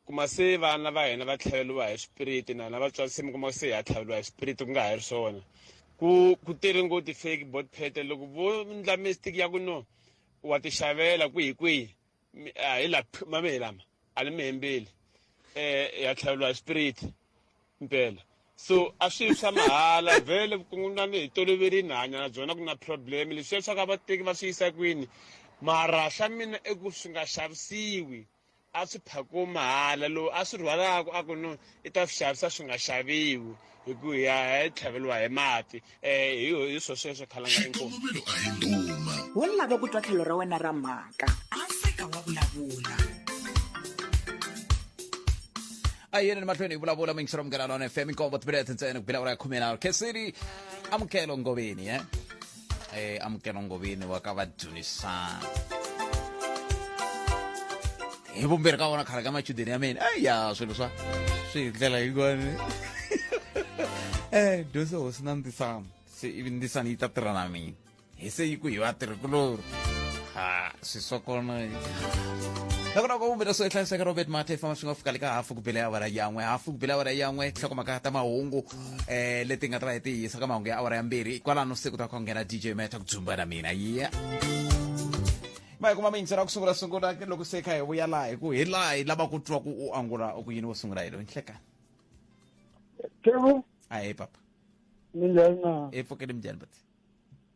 kuma se vana va hina va tlhaveliwa hi swipiriti na vatswari se mi kuma se hi ya tlhaveliwa hi swipiriti ku nga ha ri swona ku tele ngopfu ti-fake botpete loko vo ndla mistake ya ku no wa ti xavela kwihi hi la mame lama a ni mi hembeli ya tlhaveliwa hi swipiriti impela so a swi swa mahala vhele ku nga ni hi toloverini hanya na byona ku na problem leswi leswaku a vateki va swi yisa kwini mara xa mina i ku swi nga xavisiwi a swi phako mahala lowu a swi rhwalaka a ku no i ta swi xavisa swi nga xaviwi hi ku hi tlhaveliwa hi mati hi sweswo Khalanga inkomo wo lava ku twa tlhelo ra wena ra mhaka Afrika wa vulavula ayeni ni mahlweni hi vulavula mingisero mngana nona FM inkombo tibirete ntsena ku vulavula ya khumenaro khesiri amukelo ngoveni amukelo ngoveni wa ka vadyunisana hi vumbirhi ka vona khale ka machudeni ya mina ya swilo swi ndlela yin'wani dyondzo hosi na ndzisana se ivi ndzisana yi ta tirha na mina hi se yi ku hi vatirhikulori swi swa kona loko vumbirhi so hlayiseka Robert Mathe famba swi nga fika le ka hafu ku bile awara yan'we hlokomhaka ta mahungu leti nga ta va hi tiyisa ka mahungu ya awara ya mbirhi kwalano siku ta ku nghena DJ Mathe ku dzumba na mina ma hi kuma mintsera ku sungula loko se kha hi vuya laha hi ku hi laha hi lava ku twa ku u angula ku yini wo sungula hi lo nhlekani Kevu ayi papa minjhani na pfukeli minjhani but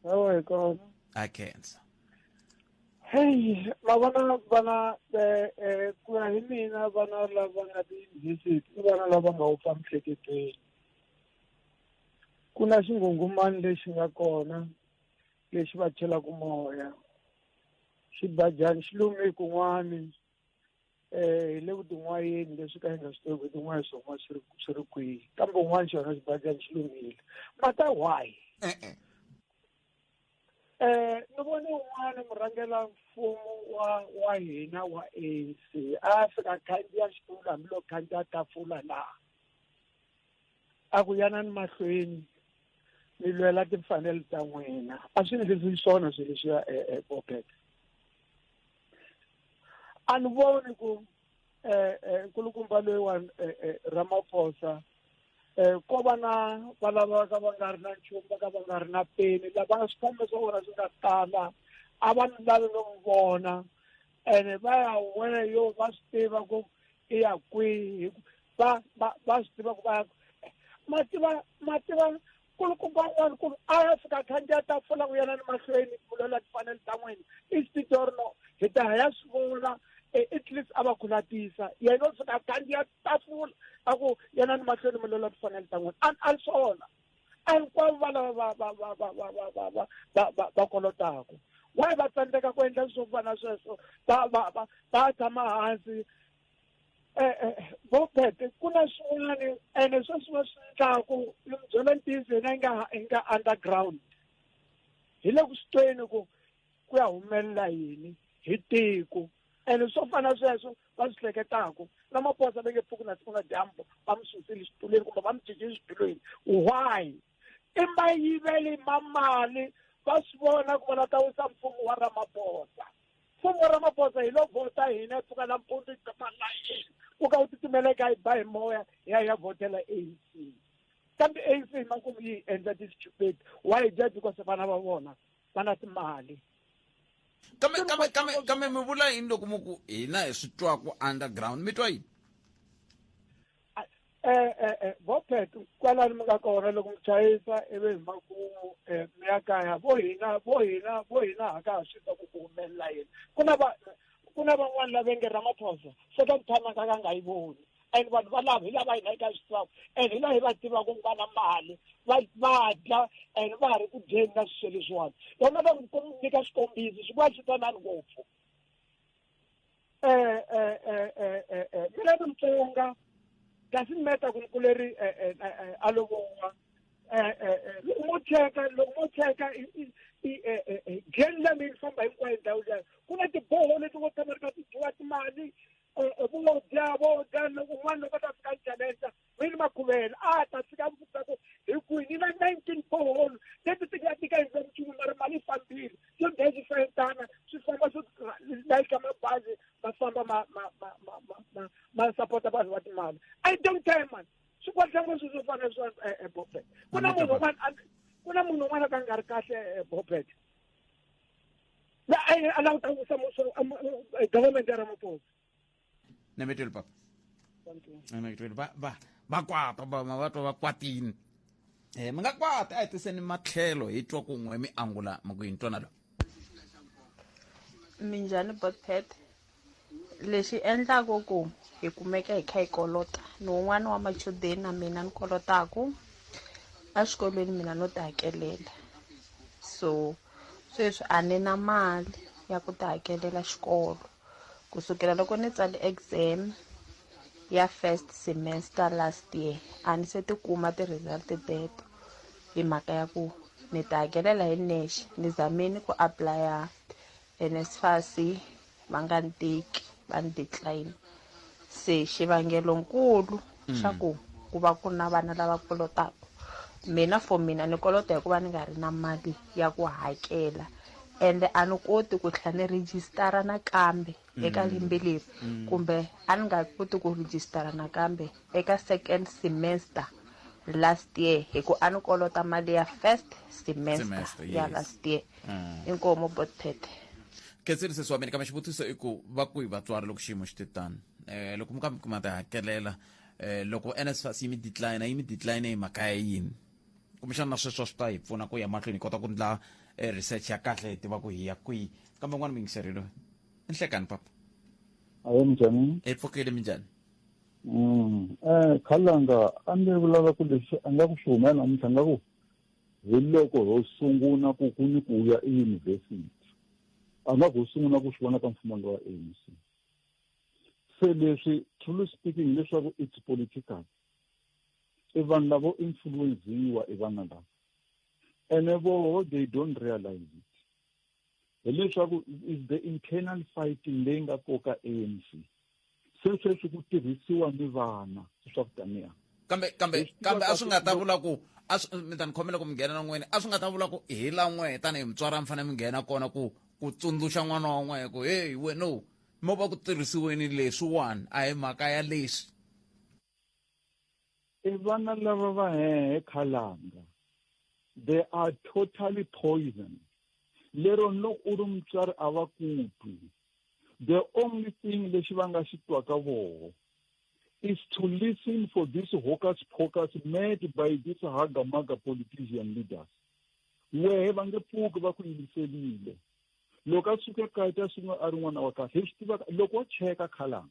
hawa hi kona a khensa hey vana ku ya hi mina vana lava nga ti-university i vana lava nga upfa mihleketweni ku na xingungumani lexi nga kona lexi va chelaka moya xibajani xi lume kun'wani hi le ku tin'wayeni leswi ka hi nga swi tivi ku tin'wana swin'wana swi ri kwihi kambe un'wana xona xibajani xi lumile mata why ni vone un'wana murhangela mfumo wa hina wa ANC a fika khandziya xitulu hambiloko khandziya tafula laha a ku yanani mahlweni mi lwela timfanelo ta n'wina a swi endlisi swona swilo leswiya pocket a ni voni ku nkulukumba loyi wa Ramaphosa ko va na va lava ka va nga ri na nchumu va ka va nga ri na peni lava swifambo swa vona swi nga tala a va ni lavi no n'wi vona ene va ya wena yo va swi tiva ku i ya kwihi va swi tiva ku va ma tiva nkulukumba wun'wana a ya fika khandziya tafula ku yana ni mahlweni ku lwela timfanelo ta n'wina i xitori no hi ta ya swi vula at least a va khulatisa yena o fika khandziya tafula a ku yana ni mahlweni mi lwela timfanelo ta n'wina a ri swona a hinkwavo va lava va kolotaka why va tsandzeka ku endla swo fana sweswo va tshama hansi vopete ku na swin'wana ene sweswi va swi endlaku byona ntiyiso hina hi nga underground hi le ku swi tweni ku ya humelela yini hi tiko ene swo fana sweswo va swi hleketaku na Maposa va nge pfuki na siku na dyambu va mi susile xitulweni kumbe va mi cincile xitulweni why i mayiveli ma mali va swi vona ku vona ta wisa mfumo wa Ramaphosa mfumo wa Ramaphosa hi lo vhota hina pfuka nampundzu hi tshama layini ku ka u titimeleka hi ba hi moya ya vhotela ANC kambe ANC makumu yi endla ti-stupid why just because vana va vona va na timali Kame mi vula yini loko mu ku hina hi swi twaku underground mi twa yini? Bophet kwalani mi nga kona loko mi chayisa ivi hi makumu mi ya kaya vo hina haka ha swi ta ku humelela yini ku na van'wani lava nge Ramaphosa se ka ntshama ka nga yi voni and vanhu valava hi lava hina eka xiswako and hi laha hi va tivaka ku va na mali va dya and va ha ri ku dyeni na swilo leswiwani lona va nyika xikombiso swi vula swi twanani ngopfu mina ni Mutsonga doesn't matter ku leri a lovowa loko mo cheka geni la mi famba hinkwayo ndhawu liya ku na tiboho leti vo tshama ri ka ti dyiwa timali vo dya un'wana loko ta fika njalesa wini makhuvela a ta fika mfuta ku hi kwini na 19 boholo leti ti nga tika endla nchumu mara mali yi fambile so ndezi fentana swi famba swo layika mabazi ma famba ma sapota vanhu va timali I don't care man swi kwatlango swi swo fana swa Bophet ku na munhu un'wana ka nga ri kahle Bophet a languta government ya Ramaphosa Nemetwele papa. Nemetwele ba kwata va kwatini. Mi nga kwata a hi tiseni matlhelo hi twa kun'we mi angula mi ku hi ntwana lo. Minjhani Bophet. Lexi endlaku ku hi kumeka hi kha hi kolota ni wun'wana wa machudeni na mina ni kolotaku a xikolweni mina no ti hakelela so sweswi a ni na mali ya ku ti hakelela xikolo kusukela loko ni tsale exam ya first semester last year a ni se ti kuma ti-result teto hi mhaka ya ku ni ti hakelela hi nexe ni zamini ku applya NSFAS va nga ni teki va ni decline se xivangelonkulu xa ku va ku na vana lava kolotaku mina for mina ni kolota hikuva ni nga ri na mali ya ku hakela ende a ni koti ku tlhela ni rejistara nakambe eka lembe leri kumbe a ni nga koti ku rejistara nakambe eka second semester last year hi ku a ni kolota mali ya first semester ya last year inkomo Bophet. Ketseni swa mina kama xivutiso i ku va ku hi vatswari loko xiyimo xi titani loko mi kambe kuma ti hakelela loko NSFAS yi mi decline hi mhaka ya yini kumbexana na sweswo swi ta hi pfuna ku ya mahlweni hi kota ku endla research ya kahle hi tiva ku hi ya kwihi kambe n'wana mi yingiserile i nhlekani papa ayo minjhani hi pfukile minjhani Khalanga a ni vulava ku lexi a nga ku swi humela namuntlha nga ku hi loko ho sungula ku ni ku ya eyunivhesiti a nga ku sungula ku swi vona ka mfumo wa ANC se leswi truly speaking leswaku it's political i vanhu lavo influenziwa i vana lava ene voho they don't realize it hileswaku is the internal fighting leyi nga koka ANC se sweswi ku tirhisiwa ni vana swa ku taniya kambe a swi nga ta vula ku mi ta ni khomela ku mi nghena na n'wini a swi nga ta vula ku hi la n'we tanihi mutswari a mi fanele mi nghena kona ku tsundzuxa n'wana wa n'we ku hey we no mo va ku tirhisiweni leswiwani a hi mhaka ya leswi i vana lava va hehe Khalanga they are totally poison lero loko u ri mutswari a va kutwi the only thing lexi va nga xi twaka voho is to listen for this hocus pocus made by this hagamaga politician leaders wehe va nge pfuki va ku yingiselile loko a suka kaya ta sungula a ri n'wana wa kahle hi swi tivaka loko wo cheka Khalanga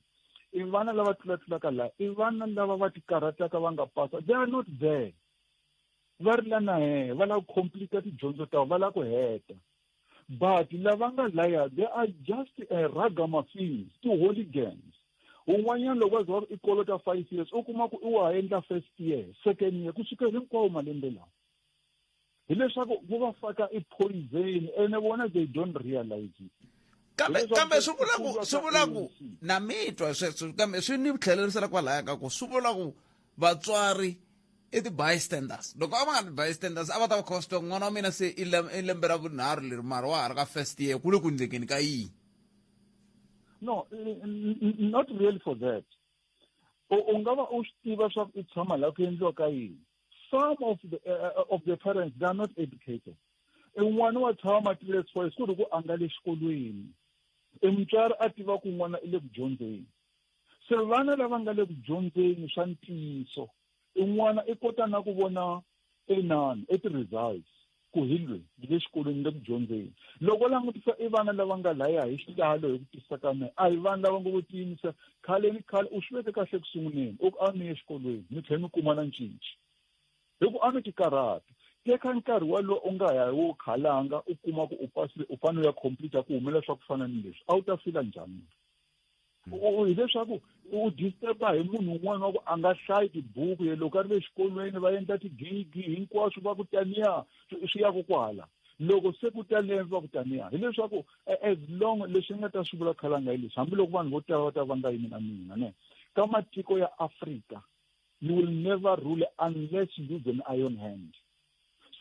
i vana lava tlulatlulaka laha i vana lava va ti karhataka va nga pasa they are not there va ri la na hehe va lava ku complete tidyondzo ta va lava ku heta but lava nga laya they are just ragamuffins ti-hooligans un'wanyana loko a za i kolota 5 years u kuma ku i wa endla first year second year kusukela hinkwawo malembe lawa hileswaku vo va faka i poison ene vona they don't realize it kambe swi vula ku na mitwa sweswo kambe swi ni tlhelerisela kwalaya ka ku swi vula ku vatswari i ti-bystanders loko a va nga ti-bystanders a va ta va costa n'wana wa mina se i lembe ra vunharhu leri mara wa ha ri ka first year ku le ku ndlekeni ka yini no not really for that u nga va u swi tiva swa ku i tshama laha ku endliwa ka yini some of the parents they are not educated n'wana wa tshama tlilesi for ku ri ku a nga le xikolweni mutswari a tiva ku n'wana i le ku dyondzeni se vana lava nga le ku dyondzeni swa ntiyiso n'wana i kota na ku vona ti-results ku hilwe le xikolweni le ku dyondzeni loko langutisa i vana lava nga laya hi xitalo hi ku tisa ka mina a hi vana lava nga vo tiyimisa khale u swi veke kahle ku sunguleni u ku a mi ye xikolweni mi tlhela mi kuma na ncinci hi ku a mi ti karhata teka nkarhi walowo u nga ya wo khalanga u kuma ku u pasile u fanele u ya complete ku humelela swa ku fana ni leswi a wu ta fila njhani hi leswaku u disturba hi munhu un'wana wa ku a nga hlayi tibuku ye loko a ri le xikolweni va endla tigigi hinkwaswo va ku taniya swi ya ku kwala loko se ku taniya va ku taniya hi leswaku as long leswi nga ta swi vula khalanga hi leswi hambiloko vanhu vo tala va ta va nga yimi na mina ne ka matiko ya Afrika you will never rule unless you use an iron hand.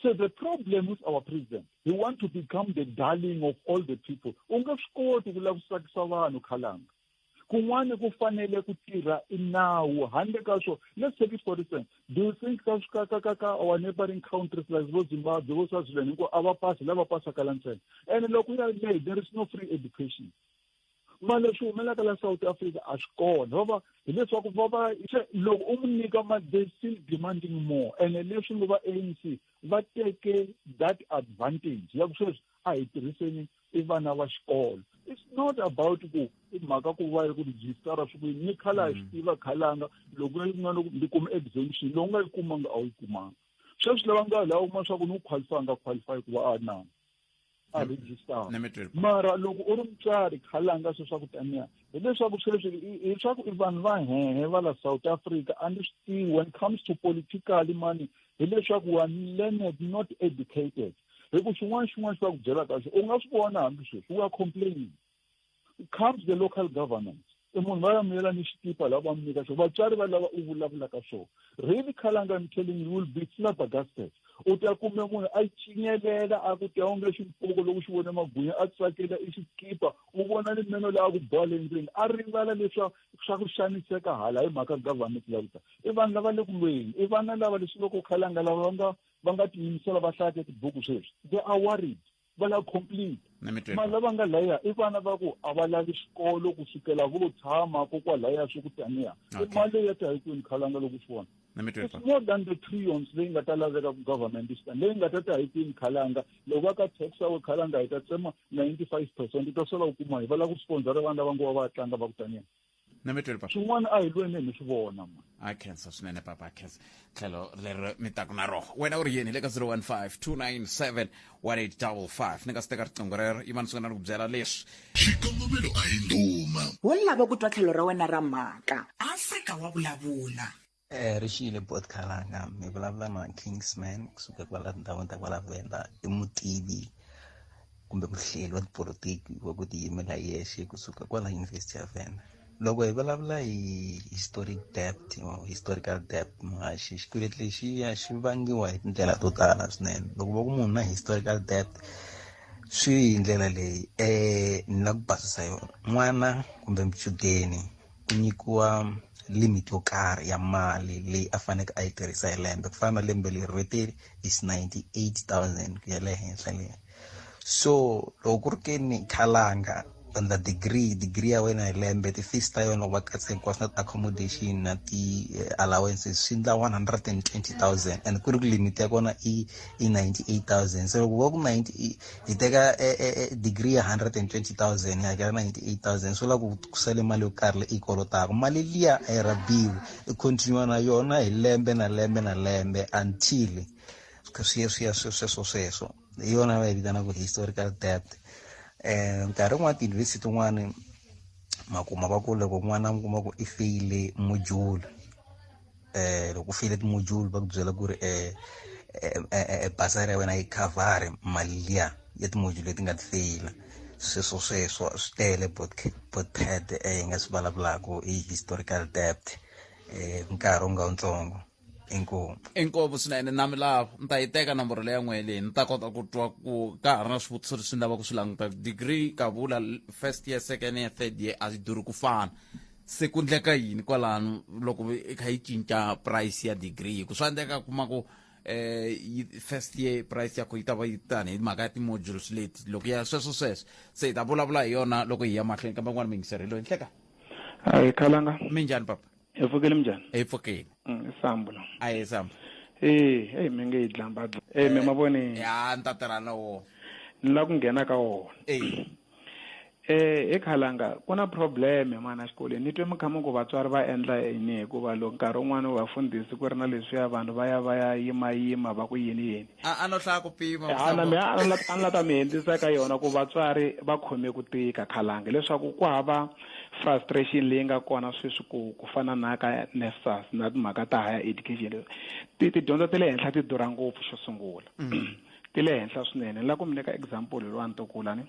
So the problem with our president, he wants to become the darling of all the people. Ungaswikoti ku lava ku tsakisa vanhu Khalanga. Kun'wana ku fanele ku tirha inawu handle ka swo. Let's take it for instance. Do you think our neighboring countries like Zimbabwe, vo South Sudan, lava pasa kalantsena? And loko ya le there is no free education. Mali swi humelaka la South Africa a swi kona va hi leswaku va loko u n'wi nyika they still demanding more and leswi ngo va ANC va teke that advantage ya ku sweswi a hi tirhiseni i vana va xikolo. It's not about ku i mhaka ku va ku register swi ku ni khala hi tiva Khalanga loko yi nga ndi kuma exemption loko nga yi kumanga a yi kumanga sweswi lava nga laha uma swa ku ni qualify ku va a na a register mara loko u ri mutswari Khalanga sweswi swa ku taniya hi leswaku sweswi hi swa ku i vanhu va hehe va la South Africa and when it comes to politically money hi leswaku we are learned not educated hi ku xin'wana swa ku byela kahle u nga swi vona hambi sweswi we are complaining it comes the local government munhu va ya miyela ni xikipa lava va mi nyika xo vatswari va lava u vulavula ka swona really Khalanga I'm telling you will be flabbergasted u ta kume munhu a cinyelela a ku tionge xipoko loko xi vona magwinya a tsakela i xikipa u vona ni meno la ku bola endzeni a rivala leswa swa ku xaniseka hala hi mhaka government lavuta i vanhu lava le kulweni i vana lava leswi loko Khalanga lava va nga tiyimisela va hlaya tibuku sweswi they are worried va la complete mali lava nga laya i vana va ku a va lavi xikolo kusukela vo tshama kokwalaya swi ku taniya i mali ya ta hi kwini Khalanga loko swi vona it's more than the trillions leyi nga ta laveka ku government leyi nga ta hi kwini Khalanga loko va ka tax wa Khalanga hi ta tsema 95% ta sola u kuma hi va la ku sponsora vanhu lava ngo va tlanga va ku taniya swin'wana a hi lweni mi swi vona ma I cancer swinene papa cancer tlhelo leri mi ta ku na roho wena u ri yini le ka 015-297-1855 ni nga si teka riqingho rero imani swi nga na ku byela leswi xikongomelo a hi nduma wo lava ku twa tlhelo ra wena ra mhaka Afrika wa vulavula ri xile bot Khalanga mi vulavula na Kingsman kusuka kwala ndhawini ta kwala Venda i mutivi kumbe muhleli wa tipolitiki wa ku tiyimela yexe kusuka kwala University of Venda loko hi vulavula hi historical debt maxi xikweleti lexi xi vangiwa hi tindlela to tala swinene loko va ku munhu na historical debt swi hi ndlela leyi ni la ku basisa yona n'wana kumbe muchudeni ku nyikiwa limit yo karhi ya mali leyi a faneke a yi tirhisa hi lembe ku fana na lembe leri rete is 98,000 ku ya le henhla leyi so loko ku ri ke ni Khalanga under degree ya wena hi lembe ti-fees ta yona va katsa hinkwaswo na ti-accommodation na ti-allowances swi ndla 120,000 and ku ri ku limit ya kona i 98,000 so loko va ku 90 hi teka degree ya 120,000 hi hakela 98,000 so la ku sale mali yo karhi leyi kolotaka mali liya a yi rabiwi i continue na yona hi lembe na lembe until swi ya sweswo hi yona va yi vitanaka historical debt nkarhi wun'wana tiyunivhesiti tin'wana makuma va ku loko n'wana mi kuma ku i feyile module loko u feyile timodule va ku byela ku ri basari ya wena yi khavhari mali liya ya timodule leti nga ti feyila sweswo swi tele botpad hi nga swi vulavulaka i historical debt nkarhi wu nga wutsongo inkovo swinene nami lava ni ta yi teka nomboro leya n'we leyi ni ta kota ku twa ku ka ha ri na swivutiso leswi ni lava ku swi languta degree ka vula first year second year third year a swi durhi ku fana se ku ndleka yini kwalano loko i kha yi cinca price ya degree ku swa endleka kuma ku first year price yakho yi ta va yi tani hi mhaka ya ti-modules leti loko ya sweswo se hi ta vulavula hi yona loko hi ya mahlweni kambe n'wana mi yingiserile nhleka hayi Khalanga minjhani papa hi pfukile minjhani hi pfukile Sambo la a hi Sambo hey mi nge yi dlamba mi mavoni ya ni ta tirha na wona ni la ku nghena ka wona Khalanga ku na problem mana xikolweni ni twe mikhama ku vatswari va endla yini hikuva loko nkarhi wun'wana vafundhisi ku ri na leswiya vanhu va ya yimayima va ku yini a no hlaya ku pima a ni la ta mi hendlisa ka yona ku vatswari va khome ku tika Khalanga leswaku ku hava frustration leyi nga kona sweswi ku fana na ka NSFAS na timhaka ta higher education tidyondzo ta le henhla ti durha ngopfu xo sungula ti le henhla swinene ni la ku mi nyika example lwa ntokulani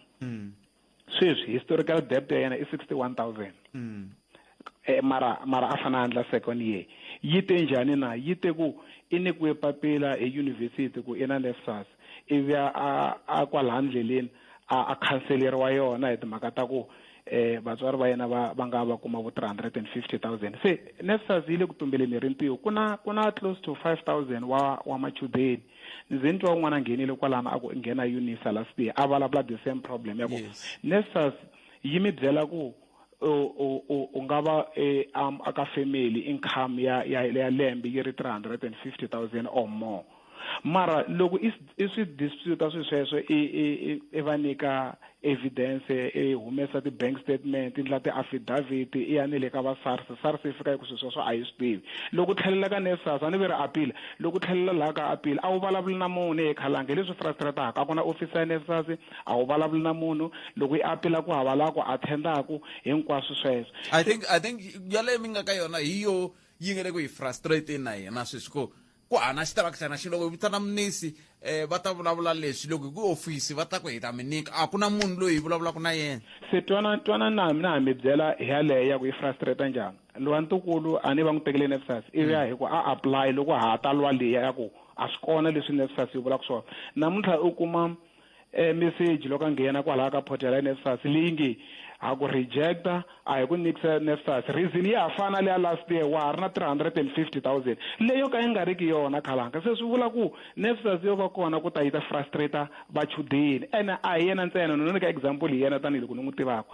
sweswi historical debt ya yena i 61,000 mara a fana handla second year yi te njhani na yi te ku i nyikiwe papila euniversity ku i na NSFAS ivi a kwala ndleleni a khanseleriwa yona hi timhaka ta ku vatswari va yena va nga va kuma vo 350,000 se NSFAS yi le ku tumbeleni rintiwo ku na close to 5,000 wa machudeni ndzi ni twa un'wana nghenile kwalana a ku nghena UNISA last year a vulavula the same problem ya ku NSFAS yi mi byela ku u nga va aka family income ya lembe yi ri 350,000 or more mara loko i swi dispute sweswo i va nyika evidence humesa ti-bank statement ndla ti-affidavit i ya ni le ka va SARS yi fika hi ku sweswo a yi swi tivi loko tlhelela ka NSFAS a ni ve ri apila loko tlhelela laha ka apila a wu vulavuli na munhu Khalanga leswi frustrataka a ku na office ya NSFAS a wu vulavuli na munhu loko i apila ku hava laha ku attendaku hinkwaswo sweswo I think yaleyo mi nga ka yona hi yo yi nga le ku hi frustrate na yena sweswi ku hana xitarakixana xi loko vitana munisi va ta vulavula leswi loko hi ku ofisi va ta ku hi ta mi nyika a ku na munhu loyi hi vulavulaka na yena se twana na mina mi byela hi yaleyo ya ku yi frustrate njhani lowa ntukulu a ni va n'wi tekele NSFAS ivi ya hi ku a apply loko ha ta lwa leya ya ku a swi kona leswi NSFAS yi vulaka swona namuntlha u kuma message loko a nghena kwalaha ka portal ya NSFAS leyi nge a ku rejecta a hi ku nyikisa NSFAS reason ya fana le last year wa ri na 350,000 leyo ka yi nga ri ki yona Khalanga se swi vula ku NSFAS yo va kona ku ta yi ta frustrate vachudeni ene a hi yena ntsena no nyika example hi yena tanihiloko ni n'wi tivaka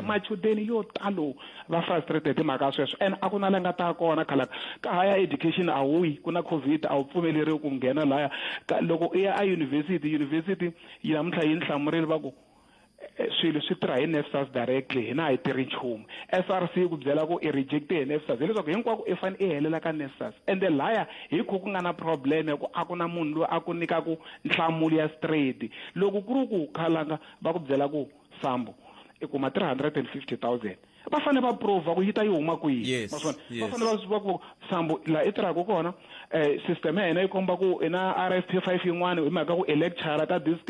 machudeni yo talo va frustrate timhaka sweswo ene a ku na lenga ta kona Khalanga ka higher education a wuyi ku na COVID a wu pfumeleriwi ku nghena laya loko i ya a university yi namuntlha yi ni hlamurile va ku swilo swi tirha hi NSFAS directly hina hi tirhi nchumu SRC ku byela ku i rejecte hi NSFAS hileswaku hinkwako i fane i helela ka NSFAS ende laya hi ku nga na problem ya ku a ku na munhu loyi a ku nyikaku nhlamulo ya straight loko ku ri ku Khalanga va ku byela ku Sambo i kuma 350,000 va fane va prove ku yi ta yi huma kwihi va fane va swi ku Sambo la i tirhaka kona system ya hina yi komba ku ina RFP 5 yin'wana hi mhaka ku lecturer ka this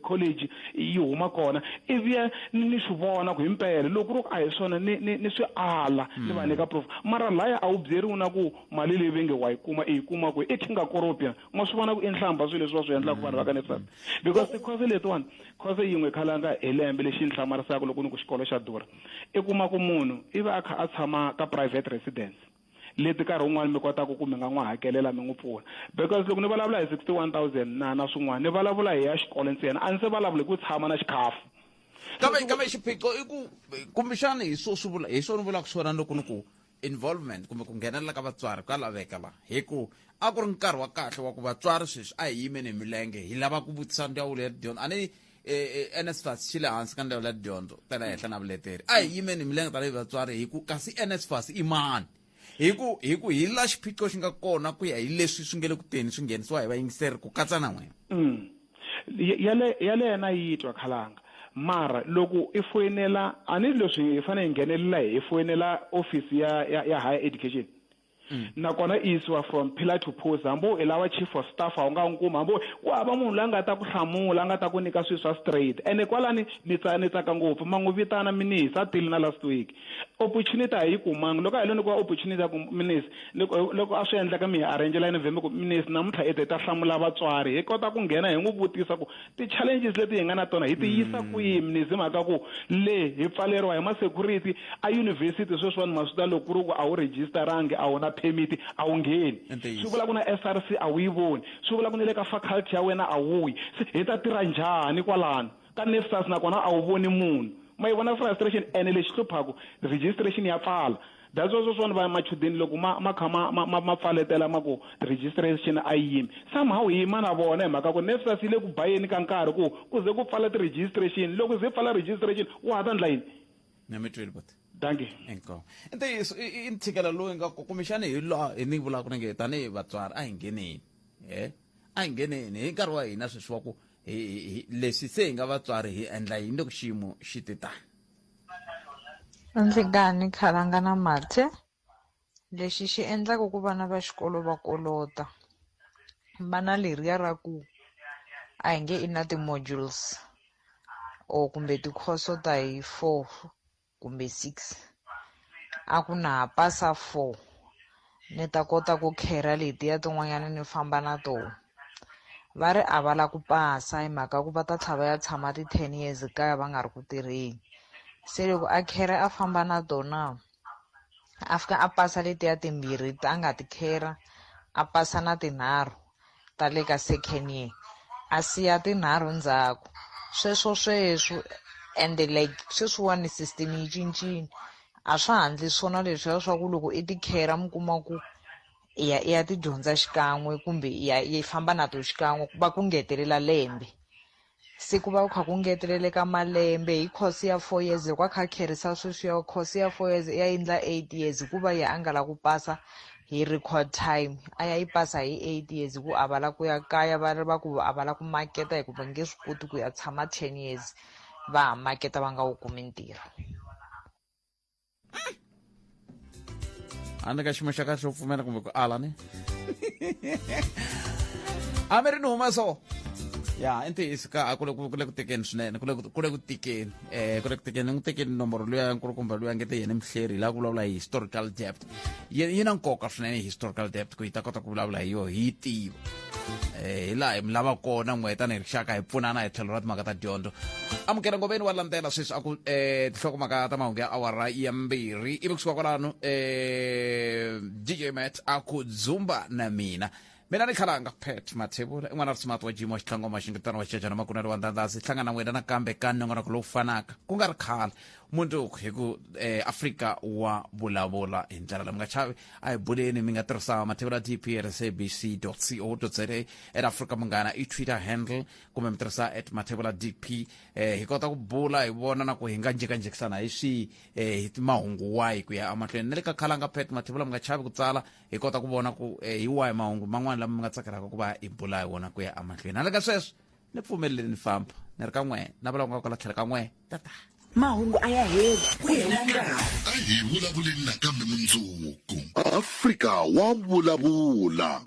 college yi huma kona ivi ni swi vona ku himpela loko ri ku a hi swona ni swi ala ni va nyika proof mara laya a wu byeriwi na ku mali leyi ve nge wa yi kuma i yi kuma ku i khinga koropya ma swi vona ku i nhlamba swilo leswi va swi endlaka vanhu va ka NSFAS because course letiwani course yin'we Khalanga hi lembe lexi ni hlamarisaka loko ni ku xikolo xa durha i kuma ku munhu i va a kha a tshama ka private residence leti nkarhi wun'wana mi kota ku mi nga n'wi hakelela mi n'wi pfuna because loko ni vulavula hi 61,000 na swin'wana ni vulavula hi ya xikolo ntsena a ni se vulavula hi ku tshama na xikhafu kambe xiphiqo i ku kumbexana hi swona ni vulaka swona loko ni ku involvement kumbe ku nghenelela ka vatswari ka laveka la hi ku a ku ri nkarhi wa kahle wa ku vatswari sweswi a hi yimeni hi milenge hi lava ku vutisa ndzawulo ya dyondzo a ni NSFAS xi le hansi ka ndzawulo ya dyondzo ta le henhla na vuleteri a hi yimeni hi milenge tanihi vatswari hi ku kasi NSFAS i mani hi ku hi la xiphiqo xi nga kona ku ya hi leswi swi nge le ku teni swi nghenisiwa hi vayingiseri ku katsa na n'wina yale yena yi twa Khalanga mara loko i foyinela a ni leswi hi fanele hi nghenelela hi foyinela office ya higher education nakona isiwa from pillar to post hambo i lava chief of staff a wu nga nkuma hambo ku hava munhu la nga ta ku hlamula a nga ta ku nyika swilo swa straight ene kwalani ni tsaka ngopfu ma n'wi vitana minisa tili na last week opportunity a yi kumangi loko a hi lo nyikiwa opportunity ya ku minisa loko a swi endleka mi hi arrangela November ku minisa namuntlha i ta hlamula vatswari hi kota ku nghena hi n'wi vutisa ku ti-challenges leti hi nga na tona hi ti yisa kwihi minisa mhaka ku le hi pfaleriwa hi ma-security a university sweswiwani ma swi ta loko ku ri ku a wu registerangi a wu na permit a wu ngheni swi vula ku na SRC a wu yi voni swi vula ku ni le ka faculty ya wena a wu yi hi ta tirha njhani kwalano ka NSFAS nakona a wu voni munhu ma yi vona frustration ene lexi hluphaku registration ya pfala that's also swona va machudeni loko ma pfaletela ma ku registration a yimi somehow yima na vona hi mhaka ku NSFAS le ku bayeni ka nkarhi ku ze ku pfala ti-registration loko ze pfala registration wa ha ta ndla yini nametweli but danke enko ente i ntshikelelo lowu nga kumbexana hi laha hi ni vulaka ku nge tanihi vatswari a hi ngeneni a hi ngeneni hi nkarhi wa hina sweswi wa ku leswi se hi nga vatswari hi endla yini loko xiyimo xi te tani Ndzingani Khalanga na Mathe lexi xi endlaka ku vana va xikolo va kolota vana leriya ra ku a hi nge i na ti-modules or kumbe tikhoso ta hi 4 kumbe 6 a ku na ha pasa 4 ni ta kota ku khera letiya tin'wanyana ni famba na tona va ri a va la ku pasa hi mhaka ku va ta tlhava ya tshama ti-10 years kaya va nga ri ku tirheni se loko a khera a famba na tona a fika a pasa letiya timbirhi a nga ti khera a pasa na tinharhu ta le ka second year a siya tinharhu ndzhaku sweswo and like sweswiwani system yi cincini a swa handli swona leswiya swa ku loko i ti khera mi kuma ku i ya ti dyondza xikan'we kumbe i famba na to xikan'we va ku ngetelela lembe se ku va ku kha ku ngetelele ka malembe hi course ya 4 years loko a kha kherisa sweswiya course ya 4 years ya endla 8 years hikuva ye a nga la ku pasa hi record time a ya yi pasa hi 8 years ku a va la ku ya kaya va ku a va la ku maketa hikuva nge swi koti ku ya tshama 10 years va ha maketa va nga wu kumi ntirho a ni ka xiyimo xa kahle xo pfumela kumbe ku ala ni a mi ri ni huma so ya entiyisi ka kule ku tekeni swinene kule ku tikeni ni n'wi tekeni nomboro luya nkulukumba luya ngete yena mihleri laha ku vulavula hi historical debt yi na nkoka swinene hi historical debt ku hi ta kota ku vulavula hi yo hi tiva hi laha hi mi lava kona n'we tani hi rixaka hi pfunana hi tlhelo ra timhaka ta dyondzo amukela ngomeni wa landzela sweswi a ku tinhlokomhaka ta mahungu ya awara ya mbirhi ivi kusuka kwalano DJ Matt a ku dzumba na mina ni Khalanga Pat Mathebula n'wana risumati wa jimo wa xitlangoma xingetano wa xijajana makunari wa ndandasi hlangana n'wina nakambe ka nongonoko lowu fanaka ku nga ri khale mundzuku hi ku Afrika wa vulavula hi ndlela leyi mi nga chavi a hi buleni mi nga tirhisa Mathebula DP at sabc.co.za at Afrika Munghana i Twitter handle kumbe mi tirhisa at Mathebula DP hi kota ku bula hi vona na ku hi nga njhekanjhekisana hi swi hi mahungu wahi ku ya amahlweni ni le ka Khalanga Pat Mathebula mi nga chavi ku tsala hi kota ku vona ku hi wahi mahungu man'wana lama mi nga tsakelaka ku va hi bula hi wona ku ya amahlweni handle ka sweswo ni pfumeleli ni famba ni ri ka n'we na vulavula kwala tlhelo ka n'we tata mahungu a ya heli ku hela nkarhi a hi vulavuleni nakambe mundzuku Afrika wa vulavula.